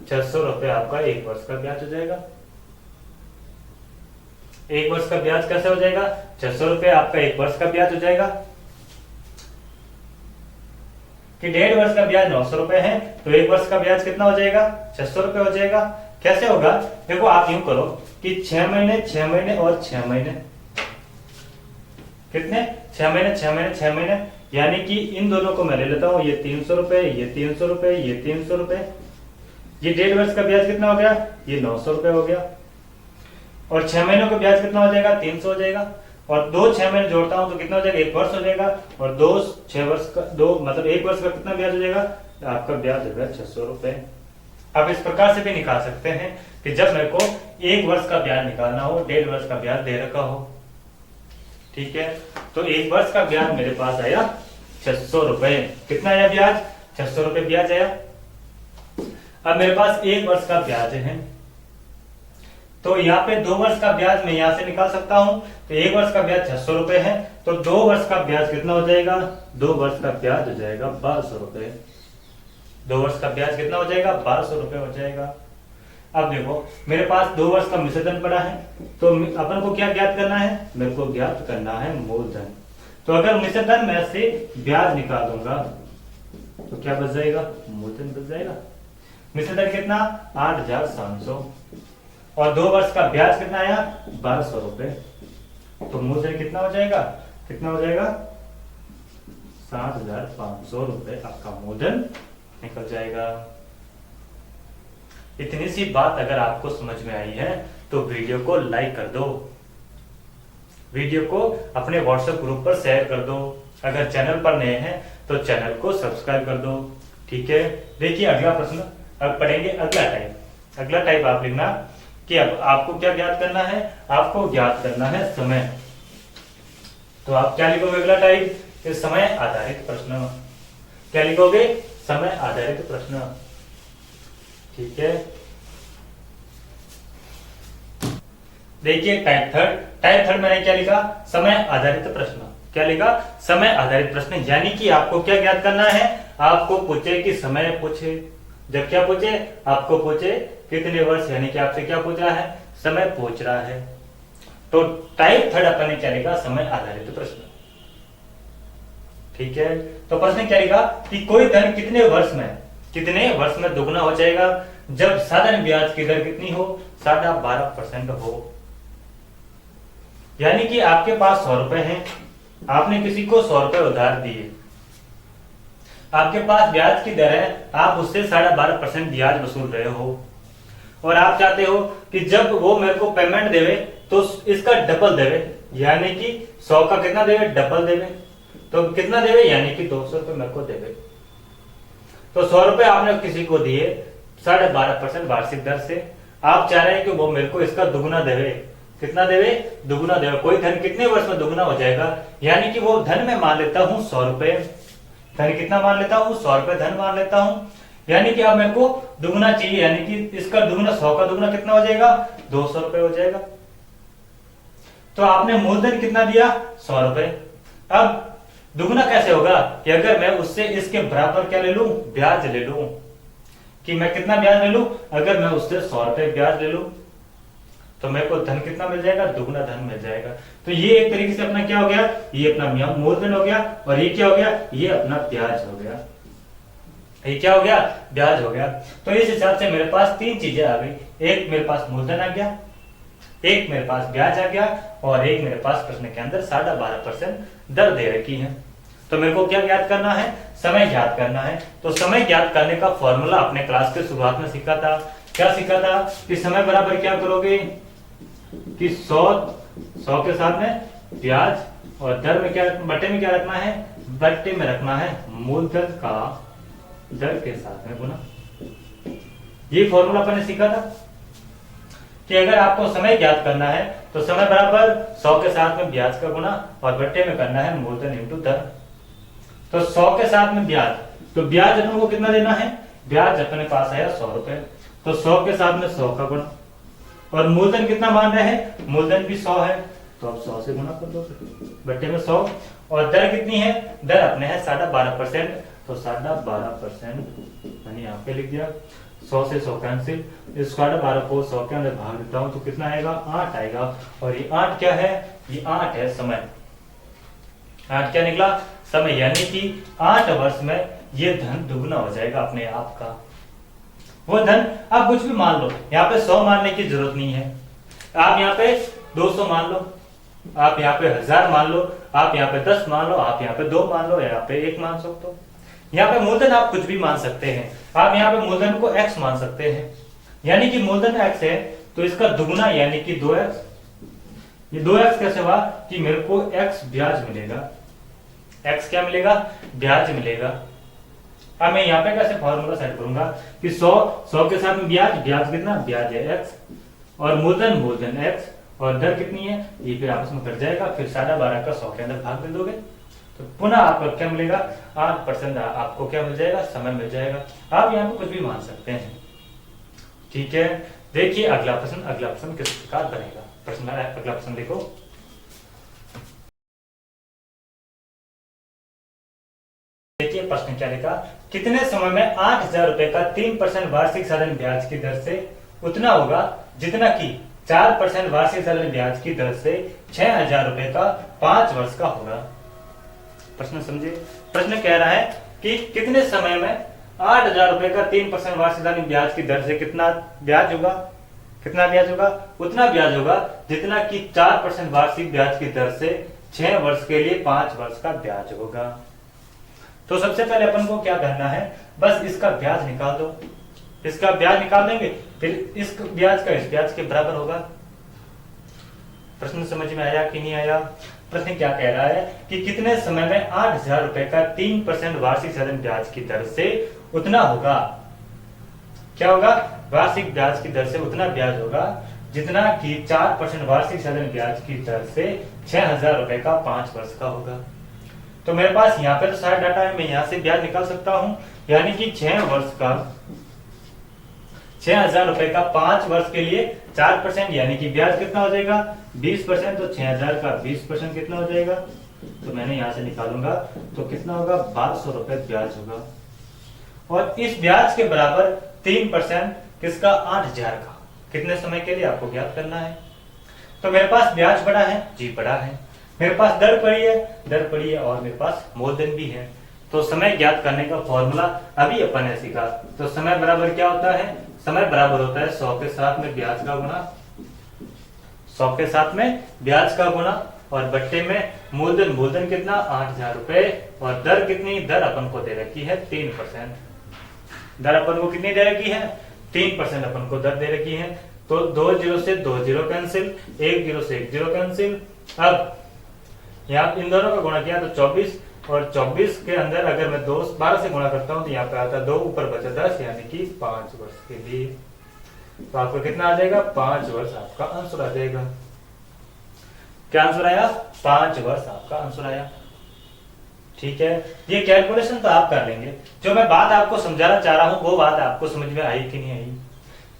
600 रुपए आपका 1 वर्ष का ब्याज हो जाएगा। 1 वर्ष का ब्याज कैसे हो जाएगा? 600 रुपए आपका 1 वर्ष का ब्याज हो जाएगा। कि 1.5 वर्ष का ब्याज 900 रुपए है तो 1 वर्ष का ब्याज कितना हो जाएगा? 600 रुपए हो जाएगा। कैसे होगा? देखो आप यूं करो कि 6 महीने 6 महीने और 6 महीने, कितने? 6 महीने 6 महीने 6 महीने, यानी कि इन दोनों को मैं ले लेता हूं। ये 300 रुपए, ये 300 रुपए, ये 300 रुपए। ये 1.5 वर्ष का ब्याज कितना हो गया? ये 900 रुपए हो गया। और 6 महीनों का ब्याज कितना हो जाएगा? 300 हो जाएगा। और 2 6 महीने जोड़ता हूं तो कितना हो जाएगा? 1 वर्ष हो जाएगा। और 2 6 वर्ष का 2 मतलब 1 वर्ष का कितना ब्याज हो जाएगा? आपका ब्याज होगा 600 रुपए। आप इस प्रकार से भी निकाल सकते हैं कि जब मेरे को 1 वर्ष का ब्याज निकालना हो, 1.5 वर्ष का ब्याज दे रखा हो। ठीक है, तो 1 वर्ष का ब्याज मेरे पास आया 600 रुपए। कितना आया ब्याज? 600 रुपए ब्याज आया। अब मेरे पास 1 वर्ष का ब्याज है, तो यहाँ पे 2 वर्ष का ब्याज मैं यहाँ से निकाल सकता हूं। तो 1 वर्ष का ब्याज 600 रुपए है, तो 2 वर्ष का ब्याज कितना हो जाएगा? 2 वर्ष का ब्याज हो जाएगा 1200 रुपए। 2 वर्ष का ब्याज कितना हो जाएगा? 1200 रुपए हो जाएगा। अब देखो मेरे पास 2 वर्ष का मिश्रधन पड़ा है, तो अपन को क्या ज्ञात करना है? मेरे को ज्ञात करना है मूलधन। तो अगर मिश्रधन में से ब्याज निकाल दूंगा तो क्या बच जाएगा? मूलधन बच जाएगा। मिश्रधन कितना? 8,700। और 2 वर्ष का ब्याज कितना आया? 1200 रुपए। तो मूलधन कितना हो जाएगा? कितना हो जाएगा? 7,500 रुपए आपका मूलधन निकल जाएगा। इतनी सी बात अगर आपको समझ में आई है तो वीडियो को लाइक कर दो, वीडियो को अपने व्हाट्सएप ग्रुप पर शेयर कर दो। अगर चैनल पर नए हैं तो चैनल को सब्सक्राइब कर दो। ठीक है, देखिए अगला प्रश्न अब पढ़ेंगे। अगला टाइप आप लिखना कि अब आपको क्या ज्ञात करना है, आपको ज्ञात करना है समय। तो आप क्या लिखोगे अगला टाइप, समय आधारित प्रश्न। क्या लिखोगे, समय आधारित प्रश्न। ठीक है, देखिए टाइप थर्ड मैंने क्या लिखा, समय आधारित प्रश्न। क्या लिखा, समय आधारित प्रश्न। यानी कि आपको क्या ज्ञात करना है, आपको पूछे कि समय पूछे, जब क्या पूछे, आपको पूछे कितने वर्ष, यानी कि आपसे क्या पूछ रहा है, समय पूछ रहा है। तो टाइप थर्ड अपन ने क्या लिखा, समय आधारित प्रश्न। ठीक है, तो प्रश्न क्या लिखा कि कोई धन कितने वर्ष में दुगना हो जाएगा जब साधारण ब्याज की दर कितनी हो, 12.5% हो। यानी कि आपके पास 100 रुपए हैं, आपने किसी को 100 रुपए उधार दिए, आपके पास ब्याज की दर है, आप उससे 12.5% ब्याज वसूल रहे हो और आप चाहते हो कि जब वो मेरे को पेमेंट देवे तो इसका डबल देवे, यानी कि 100 का कितना देवे, डबल देवे। तो कितना देवे, यानी कि 200 रुपए मेरे को देवे। तो 100 रुपए आपने किसी को दिए 12.5% वार्षिक दर से, आप चाह रहे हैं कि वो मेरे को इसका दुगुना देवे। कितना देवे, दुगुना देवे। कोई धन कितने वर्ष में दुगुना हो जाएगा, यानी कि वो धन में मान लेता हूं 100 रुपए, धन कितना मान लेता हूं, 100 रुपए धन मान लेता हूं। यानी कि अब मेरे को दुगुना चाहिए, यानी कि इसका दुगुना, 100 का दुगुना कितना हो जाएगा, 200 रुपए हो जाएगा। तो आपने मूलधन कितना दिया, 100 रुपए। अब दुगुना कैसे होगा कि अगर मैं उससे इसके बराबर क्या ले लूं, ब्याज ले लूं, कि मैं कितना ब्याज ले लूं, अगर मैं उससे 100 रुपए ब्याज ले लूं तो मेरे को धन कितना मिल जाएगा, दुगुना धन मिल जाएगा। तो ये एक तरीके से अपना क्या हो गया, ये अपना मूलधन हो गया, और ये क्या हो गया, ये अपना ब्याज हो गया। ये क्या हो गया, ब्याज हो गया। तो इस हिसाब से मेरे पास 3 चीजें आ गई, एक मेरे पास मूलधन आ गया, एक मेरे पास ब्याज आ गया, और एक मेरे पास प्रश्न के अंदर 12.5% दर दे रखी है। तो मेरे को क्या ज्ञात करना है, समय ज्ञात करना है। तो समय ज्ञात करने का फॉर्मूला अपने क्लास के शुरुआत में सीखा था। क्या सीखा था कि समय बराबर क्या करोगे कि 100 के साथ में ब्याज, और दर में क्या, बट्टे में क्या रखना है, बट्टे में रखना है मूलधन का दर के साथ में गुना। ये फॉर्मूला अपन ने सीखा था कि अगर आपको समय ज्ञात करना है तो समय बराबर 100 के साथ में ब्याज का गुना, और बट्टे में करना है मूलधन इंटू दर। तो 100 के साथ में ब्याज, तो ब्याज अपन को कितना देना है, ब्याज अपने पास आया 100 रुपए, तो 100 के साथ में 100 का गुना, और मूलधन कितना मान रहे हैं, मूलधन भी 100 है, तो अब 100 से गुना कर दो, बट्टे में 100, और दर कितनी है, दर अपने है 12.5%, तो 12.5% मैंने यहाँ पे लिख दिया। 100 से 100 कैंसिल, इस 12.5 को 100 के अंदर भाग देता हूं तो कितना आएगा, 8 आएगा। और ये 8 क्या है, ये 8 है समय। 8 क्या निकला, समय। यानी कि 8 वर्ष में ये धन दुगना हो जाएगा अपने आप का। वो धन आप कुछ भी मान लो, यहाँ पे 100 मानने की जरूरत नहीं है, आप यहाँ पे 200 मान लो, आप यहाँ पे 1000 मान लो, आप यहाँ पे 10 मान लो, आप यहाँ पे 2 मान लो, यहाँ पे 1 मान सकते हो। यहाँ पे मूलधन आप कुछ भी मान सकते हैं, आप यहाँ पे मूलधन को x मान सकते हैं, यानी कि मूलधन x है तो इसका दुगुना यानी कि 2x। ये 2x कैसे हुआ कि मेरे को x ब्याज मिलेगा, x क्या मिलेगा, ब्याज मिलेगा। अब मैं यहाँ पे कैसे फॉर्मूला सेट करूंगा कि 100 के साथ में ब्याज कितना, ब्याज है x, और मूलधन x, और दर कितनी है, ये फिर आपस में कट जाएगा, फिर 12.5 का 100 के अंदर भाग दे दोगे तो पुनः आपको क्या मिलेगा, 8% आपको क्या मिल जाएगा, समय मिल जाएगा। आप यहाँ पे कुछ भी मान सकते हैं। ठीक है, देखिए अगला प्रश्न किस प्रकार बनेगा। अगला प्रश्न देखो, देखिए प्रश्न क्या लिखा, कितने समय में 8,000 रुपए का 3% वार्षिक साधारण ब्याज की दर से उतना होगा जितना कि 4% वार्षिक साधारण ब्याज की दर से 6,000 रुपए का 5 वर्ष का होगा। प्रश्न समझे, प्रश्न कह रहा है कि कितने समय में 8,000 रुपए का 3% वार्षिक साधारण ब्याज की दर से कितना ब्याज होगा, कितना ब्याज होगा, उतना ब्याज होगा जितना कि 4% वार्षिक ब्याज की दर से 6 वर्ष के लिए 5 वर्ष का ब्याज होगा। तो सबसे पहले अपन को क्या करना है, बस इसका ब्याज निकाल दो, इसका ब्याज निकाल देंगे, फिर इस ब्याज का इस ब्याज के बराबर होगा, प्रश्न समझ में आया कि नहीं आया? प्रश्न क्या कह रहा है कि कितने समय में 8,000 रुपए का 3% वार्षिक साधन ब्याज की दर से उतना होगा। क्या होगा? वार्षिक ब्याज की दर से उतना ब्याज होगा जितना कि 4% वार्षिक साधन ब्याज की दर से 6,000 रुपए का 5 वर्ष का होगा। तो मेरे पास यहाँ पे तो सारा डाटा है, मैं यहाँ से ब्याज निकाल सकता हूँ, यानी कि 6 वर्ष का 6,000 रुपए का 5 वर्ष के लिए 4% यानी कि ब्याज कितना हो जाएगा 20%। तो 6,000 का 20% कितना हो जाएगा? तो मैंने यहां से निकालूंगा तो कितना होगा 1200 रुपए ब्याज होगा। और इस ब्याज के बराबर 3% किसका? 8,000 का। कितने समय के लिए आपको ज्ञात करना है? तो मेरे पास ब्याज बड़ा है जी, बड़ा है। मेरे पास दर पड़ी है और मेरे पास मूलधन भी है। तो समय ज्ञात करने का फॉर्मूला अभी अपन ने सीखा। तो समय बराबर क्या होता है? समय बराबर होता है 100 के साथ में ब्याज का गुना, 100 के साथ में ब्याज का गुना और बट्टे में मूलधन। मूलधन कितना? 8,000 रुपए। और दर कितनी? दर अपन को दे रखी है 3%। दर अपन को कितनी दे रखी है? 3% अपन को दर दे रखी है। तो 2 जीरो से 2 जीरो कैंसिल, 1 जीरो से 1 जीरो कैंसिल। अब यहाँ इन दोनों का गुणा किया तो 24 और 24 के अंदर अगर मैं 12 से गुणा करता हूं तो यहाँ पे आता है 2 ऊपर बचा 10 यानी कि 5 वर्ष के लिए। तो आपको कितना आ जाएगा? 5 वर्ष आपका आंसर आ जाएगा। क्या आंसर आया? 5 वर्ष आपका आंसर आया। ठीक है, ये कैलकुलेशन तो आप कर लेंगे। जो मैं बात आपको समझाना चाह रहा हूं वो बात आपको समझ में आई कि नहीं आई?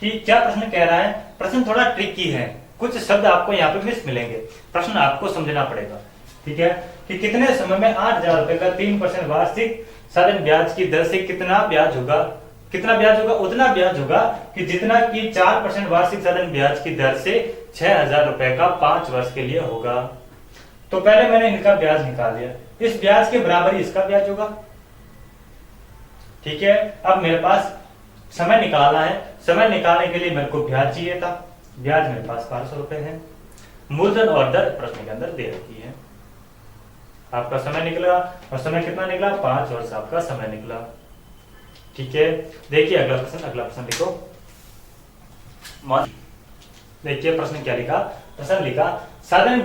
कि क्या प्रश्न कह रहा है? प्रश्न थोड़ा ट्रिकी है, कुछ शब्द आपको यहाँ पे मिस मिलेंगे, प्रश्न आपको समझना पड़ेगा। ठीक है, कि कितने समय में 8,000 रुपए का 3% वार्षिक साधन ब्याज की दर से कितना ब्याज होगा? कितना ब्याज होगा? उतना ब्याज होगा कि जितना कि 4% वार्षिक साधन ब्याज की दर से 6,000 रुपए का 5 वर्ष के लिए होगा। तो पहले मैंने इनका ब्याज निकाल दिया, इस ब्याज के बराबर इसका ब्याज होगा। ठीक है, अब मेरे पास समय निकालना है। समय निकालने के लिए मेरे को ब्याज चाहिए था, ब्याज मेरे पास 1200 रुपए है। मूलधन और दर प्रश्न के अंदर दे रखी है। आपका समय निकला और समय कितना निकला? 5 वर्ष आपका समय निकला। ठीक है, देखिए अगला प्रश्न लिखो। देखिए प्रश्न क्या लिखा? प्रश्न लिखा साधन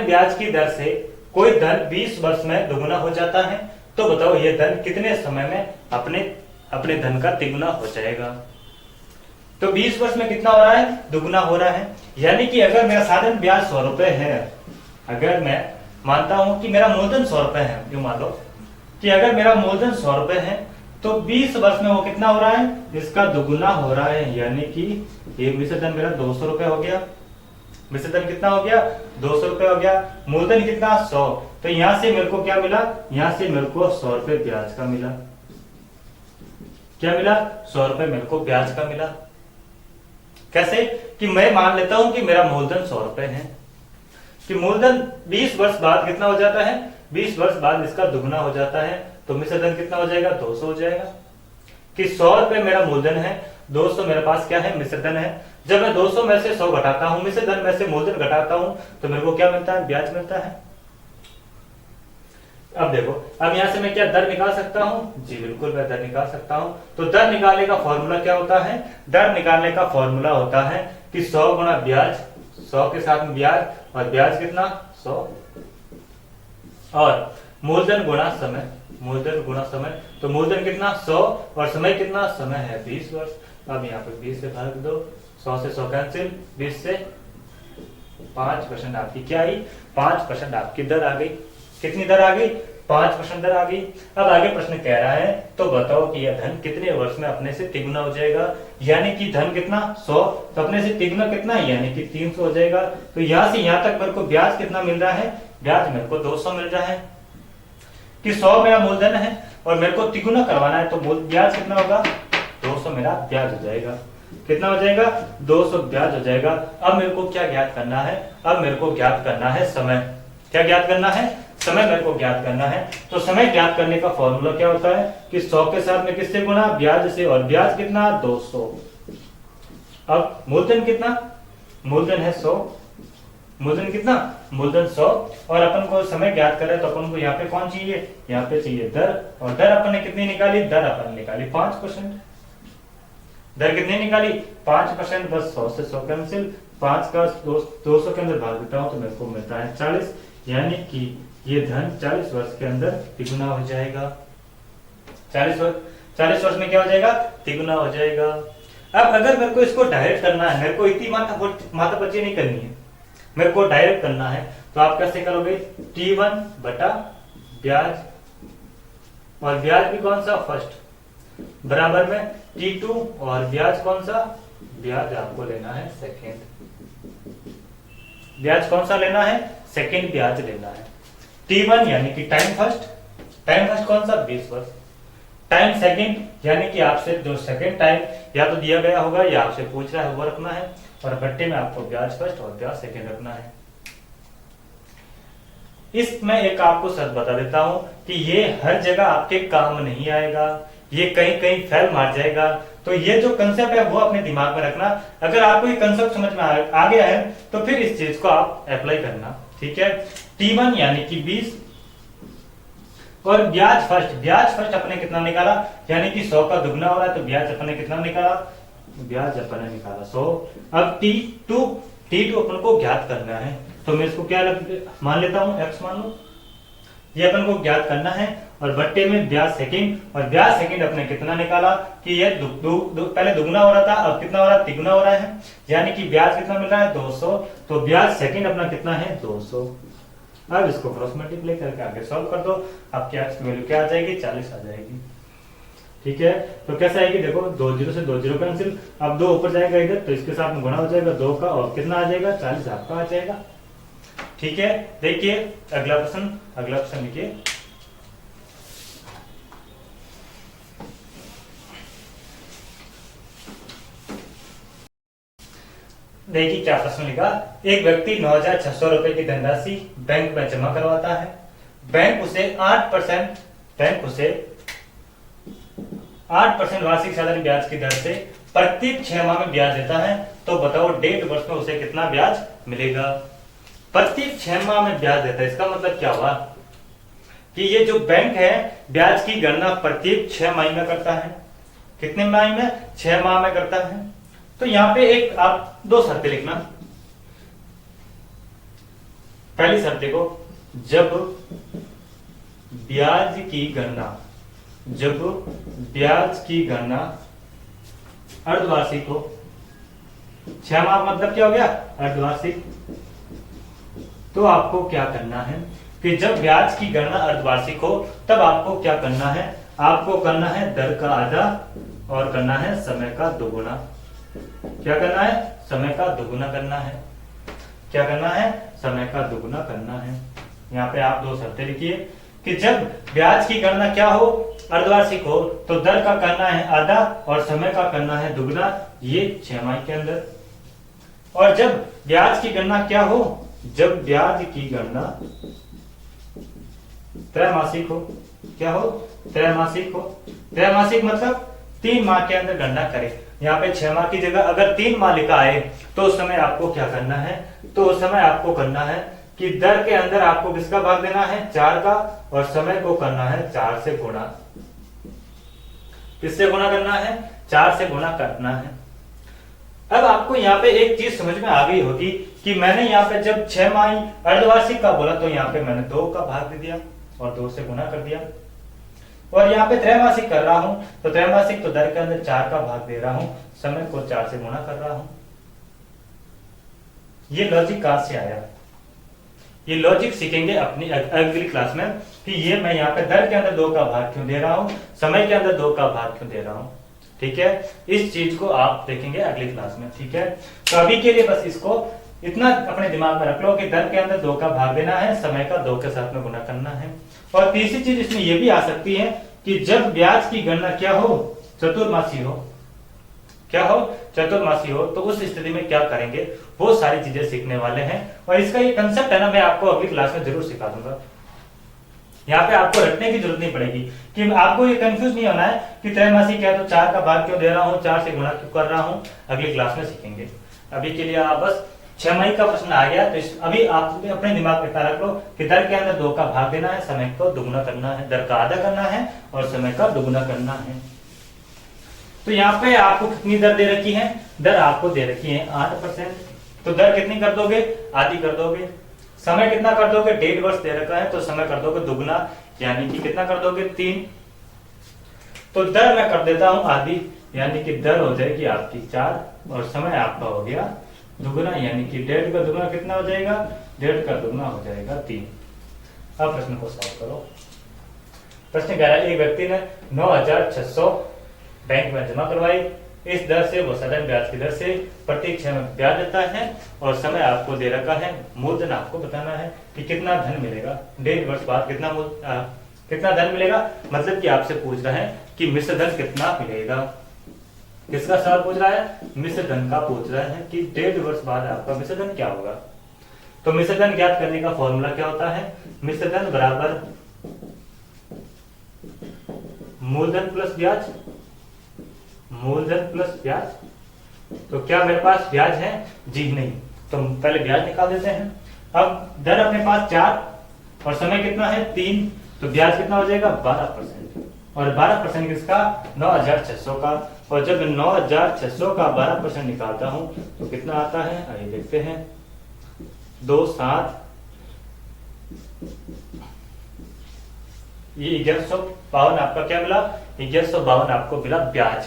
ब्याज की दर से कोई धन 20 वर्ष में दोगुना हो जाता है, तो बताओ ये धन कितने समय में अपने धन का तिगुना हो जाएगा? तो 20 वर्ष में कितना हो रहा है? दुगुना हो रहा है। यानी कि अगर मेरा साधन ब्याज 100 रुपए है, अगर मैं मानता हूं कि मेरा मूलधन 100 रुपए है, यूं मान लो कि अगर मेरा मूलधन 100 रुपए है तो 20 वर्ष में वो कितना हो रहा है? इसका दुगुना हो रहा है। यानी कि ये मिश्रधन मेरा 200 रुपए हो गया। मिश्रधन कितना हो गया? 200 रुपए हो गया। मूलधन कितना? 100। तो यहां से मेरे को क्या मिला? यहां से मेरे को 100 रुपए ब्याज का मिला। क्या मिला? 100 रुपए मेरे को ब्याज का मिला। कैसे? कि मैं मान लेता हूं कि मेरा मूलधन 100 रुपए है, कि मूलधन 20 वर्ष बाद कितना हो जाता है? 20 वर्ष बाद इसका दुगुना हो जाता है। तो मिश्रधन कितना हो जाएगा? 200 हो जाएगा। कि 100 रुपए मेरा मूलधन है, 200 मेरे पास क्या है? मिश्रधन है। जब मैं 200 में से 100 घटाता हूं, मिश्रधन में से मूलधन घटाता हूं, तो मेरे को क्या मिलता है? ब्याज मिलता है। अब देखो, अब यहां से मैं क्या दर निकाल सकता हूं? जी बिल्कुल, मैं दर निकाल सकता हूं। तो दर निकालने का फॉर्मूला क्या होता है? दर निकालने का फॉर्मूला होता है कि 100 गुणा ब्याज, 100 के साथ में ब्याज, और ब्याज कितना? 100, और मूलधन गुणा समय, मूलधन गुणा समय। तो मूलधन कितना? 100, और समय कितना? समय है 20 वर्ष। अब यहाँ पे 20 से भाग दो, 100 से 100 कैंसिल, 20 से 5% आपकी क्या आई? 5% आपकी दर आ गई। कितनी दर आ गई? 5% दर आ गई। अब आगे प्रश्न कह रहा है, तो बताओ कि यह धन कितने वर्ष में अपने से तिगुना हो जाएगा? यानी कि धन कितना? 100, तो अपने से तिगुना कितना? यानी कि 300 हो जाएगा। तो यहां से यहां तक मेरे को ब्याज कितना मिल रहा है? ब्याज मेरे को 200 मिल रहा है। कि 100 मेरा मूलधन है और मेरे को तिगुना करवाना है, तो ब्याज कितना होगा? 200 मेरा ब्याज हो जाएगा। कितना हो जाएगा? 200 ब्याज हो जाएगा। अब मेरे को क्या ज्ञात करना है? अब मेरे को ज्ञात करना है समय। क्या ज्ञात करना है? समय मेरे को ज्ञात करना है। तो समय ज्ञात करने का फॉर्मूला क्या होता है? कि 100 के साथ में किससे गुणा? ब्याज से, और ब्याज कितना? 200। अब मूलधन कितना? मूलधन है 100। मूलधन कितना? मूलधन 100, और अपन को समय ज्ञात कर रहे हैं, तो अपन को यहाँ पे कौन चाहिए? यहाँ पे चाहिए दर, और दर अपन ने कितनी निकाली? दर अपन ने निकाली 5%। दर कितनी निकाली 5%, बस 100 से 100 कैंसिल, 5 का 200 के अंदर भाग देता हूं तो मेरे को मिलता है 40, यानी कि ये धन 40 वर्ष के अंदर तिगुना हो जाएगा। 40 वर्ष में क्या हो जाएगा, तिगुना हो जाएगा। अब अगर मेरे को इसको डायरेक्ट करना है, मेरे को इतनी माथापच्ची नहीं करनी है, मेरे को डायरेक्ट करना है, तो आप कैसे करोगे, T1 बटा ब्याज, और ब्याज भी कौन सा, फर्स्ट, बराबर में T2, और ब्याज कौन सा, ब्याज आपको लेना है सेकेंड। ब्याज कौन सा लेना है, सेकेंड ब्याज लेना है। T1 यानी कि टाइम फर्स्ट, टाइम फर्स्ट कौन सा, 20 वर्ष। टाइम सेकेंड यानी कि आपसे जो सेकेंड टाइम या तो दिया गया होगा या आपसे पूछ रहा है वो रखना है, और बट्टे में आपको ब्याज फर्स्ट और ब्याज सेकेंड रखना है। इसमें एक आपको सच बता देता हूं कि ये हर जगह आपके काम नहीं आएगा, ये कहीं कहीं फेल मार जाएगा। तो ये जो कंसेप्ट है वो अपने दिमाग में रखना। अगर आपको ये कंसेप्ट समझ में आ गया है तो फिर इस चीज को आप अप्लाई करना, ठीक है। T1 यानी कि 20, और ब्याज फर्स्ट अपने कितना निकाला, यानी कि 100 का दुगना हो रहा है, तो ब्याज अपने कितना निकाला, ब्याज अपने निकाला 100। अब T2 अपन को ज्ञात करना है, तो मैं इसको क्या मान लेता हूं, x मान लो, ये अपन को ज्ञात करना है, और बट्टे में ब्याज सेकंड, और ब्याज सेकंड अपने कितना निकाला कि ये पहले दुगना हो रहा था, अब कितना हो रहा है, तिगुना हो रहा है, यानी कि ब्याज कितना मिल रहा है, 200, तो ब्याज सेकंड अपना कितना है, 200। अब इसको क्रॉस मल्टीप्लाई करके आगे सॉल्व कर दो, आपकी x की वैल्यू क्या आ जाएगी, 40 आ जाएगी, ठीक है। तो कैसे आएगी, देखो 2 0 से 2 0 कैंसिल, अब 2 ऊपर जाएगा इधर, तो इसके साथ में गुणा हो जाएगा 2 का, और कितना आ जाएगा, 40 आपका आ जाएगा, ठीक है। देखिए अगला प्रश्न लिखिए। देखिए क्या प्रश्न लिखा, एक व्यक्ति 9,600 रुपए की धनराशि बैंक में जमा करवाता है, बैंक उसे 8% वार्षिक साधारण ब्याज की दर से प्रत्येक 6 माह में ब्याज देता है, तो बताओ 1.5 वर्ष में उसे कितना ब्याज मिलेगा। प्रत्येक 6 माह में ब्याज देता है, इसका मतलब क्या हुआ कि ये जो बैंक है ब्याज की गणना प्रत्येक 6 माह में करता है। कितने माह में, 6 माह में करता है। तो यहां पे एक आप 2 शर्तें लिखना। पहली शर्त देखो, जब ब्याज की गणना अर्धवार्षिक हो, 6 माह मतलब क्या हो गया, अर्धवार्षिक, तो आपको क्या करना है कि जब ब्याज की गणना अर्धवार्षिक हो तब आपको क्या करना है, आपको करना है दर का आधा और करना है समय का दोगुना। क्या करना है, समय का दोगुना करना है। क्या करना है, समय का दोगुना करना है। यहाँ पे आप 2 शर्तें लिखिए कि जब ब्याज की गणना क्या हो, अर्धवार्षिक हो, तो दर का करना है आधा और समय का करना है दुगना, ये 6 माह के अंदर। और जब ब्याज की गणना क्या हो, जब ब्याज की गणना त्रैमासिक हो, क्या हो, त्रैमासिक हो। त्रैमासिक मतलब 3 माह के अंदर गणना करें। यहाँ पे 6 माह की जगह अगर 3 माह लिखा आए तो उस समय आपको क्या करना है, तो उस समय आपको करना है कि दर के अंदर आपको किसका भाग देना है, 4 का, और समय को करना है 4 से गुणा। किससे गुणा करना है, 4 से गुणा करना है। अब आपको यहाँ पे एक चीज समझ में आ गई होगी कि मैंने यहाँ पे जब 6 माह अर्धवार्षिक का बोला तो यहाँ पे मैंने 2 का भाग दे दिया और 2 से गुणा कर दिया, और यहाँ पे त्रैमासिक कर रहा हूं तो त्रैमासिक तो दर के अंदर 4 का भाग दे रहा हूं, समय को 4 से गुणा कर रहा हूं। ये लॉजिक कहां से आया, ये लॉजिक सीखेंगे अपनी अगली क्लास में कि ये मैं यहाँ पे दर के अंदर 2 का भाग क्यों दे रहा हूं, समय के अंदर 2 का भाग क्यों दे रहा हूं, ठीक है। इस चीज को आप देखेंगे अगली क्लास में, ठीक है। तो अभी के लिए बस इसको इतना अपने दिमाग में रख लो कि दर के अंदर 2 का भाग देना है, समय का 2 के साथ में गुणा करना है। और तीसरी चीज इसमें यह भी आ सकती है कि जब ब्याज की गणना क्या हो, चतुर्मासी हो, क्या हो, चतुर्मासी हो, तो उस स्थिति में क्या करेंगे, वो सारी चीजें सीखने वाले हैं। और इसका ये कंसेप्ट है ना, मैं आपको अगली क्लास में जरूर सिखा दूंगा। यहाँ पे आपको रटने की जरूरत नहीं पड़ेगी कि आपको ये कंफ्यूज नहीं होना है कि त्रैमासिक क्या, तो 4 का भाग क्यों दे रहा हूँ, 4 से गुणा क्यों कर रहा हूँ, अगली क्लास में सीखेंगे। अभी के लिए आप बस 6 माह का प्रश्न आ गया तो अभी आप अपने दिमाग में रख लो कि दर के अंदर 2 का भाग देना है, समय को दुगुना करना है, दर का आधा करना है और समय का दुगुना करना है। तो यहाँ पे आपको कितनी दर दे रखी है, दर आपको दे रखी है 8%। तो दर कितनी कर दोगे, आधी कर दोगे। समय कितना कर दोगे, 1.5 वर्ष दे रखा है तो समय कर दोगे दुगना, यानी कि कितना कर दोगे 3। तो दर मैं कर देता हूं आधी, यानी कि दर हो जाएगी आपकी 4 और समय आपका हो गया दुगना, यानी कि 1.5 का दुगना कितना हो जाएगा, 1.5 का दुगना हो जाएगा 3। अब प्रश्न को सॉल्व करो। प्रश्न कह रहा है एक व्यक्ति ने 9,600 बैंक में जमा करवाई, इस दर से वो साधारण ब्याज की दर से प्रति 6 में ब्याज देता है और समय आपको दे रखा है, मूलधन आपको बताना है कि कितना धन मिलेगा 1.5 वर्ष बाद, कितना धन मिलेगा, मतलब कि आपसे पूछ रहा है कि मिश्र धन कितना मिलेगा। किसका सवाल पूछ रहा है, मिश्र धन का पूछ रहा है कि 1.5 वर्ष बाद आपका मिश्र धन क्या होगा। तो मिश्र धन ज्ञात करने का फॉर्मूला क्या होता है, मिश्र धन बराबर मूलधन प्लस ब्याज, मूलधन प्लस ब्याज। तो क्या मेरे पास ब्याज है, जी नहीं, तो पहले ब्याज निकाल देते हैं। अब दर अपने पास 4 और समय कितना है 3, तो ब्याज कितना हो जाएगा 12%। और 12% किसका, 9,600 का। और जब 9,600 का 12% निकालता हूं तो कितना आता है, आइए देखते हैं, 2 7, ये 1152 आपका क्या मिला, 1152 आपको मिला ब्याज।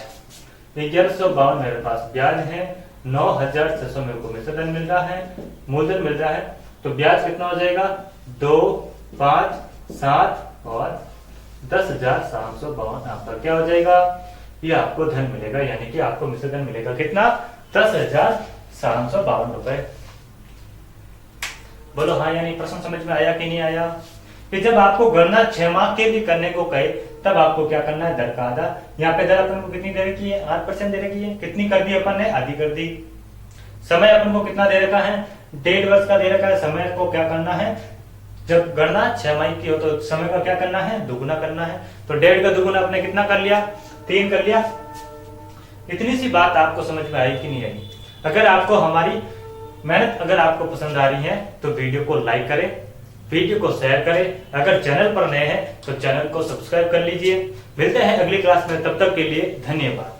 1152 मेरे पास ब्याज है, 9,600 मेरे को मिश्र धन मिल रहा है, मूलधन मिल रहा है, तो ब्याज कितना हो जाएगा 2 5 7 और 10,752 आपका क्या हो जाएगा, ये आपको धन मिलेगा, यानी कि आपको मिश्र धन मिलेगा कितना, 10,752 रुपए। बोलो हाँ यानी प्रश्न समझ में आया कि नहीं आया। कि जब आपको गणना 6 माह के लिए करने को कहे तब आपको क्या करना है, दर का आधा। यहाँ पे दर अपन को कितनी दे रखी है, 8% दे रखी है, कितनी कर दी अपन ने, आधी कर दी। समय अपन को कितना दे रखा है, 1.5 वर्ष का दे रखा है। समय को क्या करना है, जब गणना 6 माह की हो तो समय का क्या करना है, दुगुना करना है। तो 1.5 का दुगुना आपने कितना कर लिया, 3 कर लिया। इतनी सी बात आपको समझ में आई कि नहीं आई। अगर आपको हमारी मेहनत अगर आपको पसंद आ रही है तो वीडियो को लाइक करें, वीडियो को शेयर करें। अगर चैनल पर नए हैं तो चैनल को सब्सक्राइब कर लीजिए। मिलते हैं अगली क्लास में, तब तक के लिए धन्यवाद।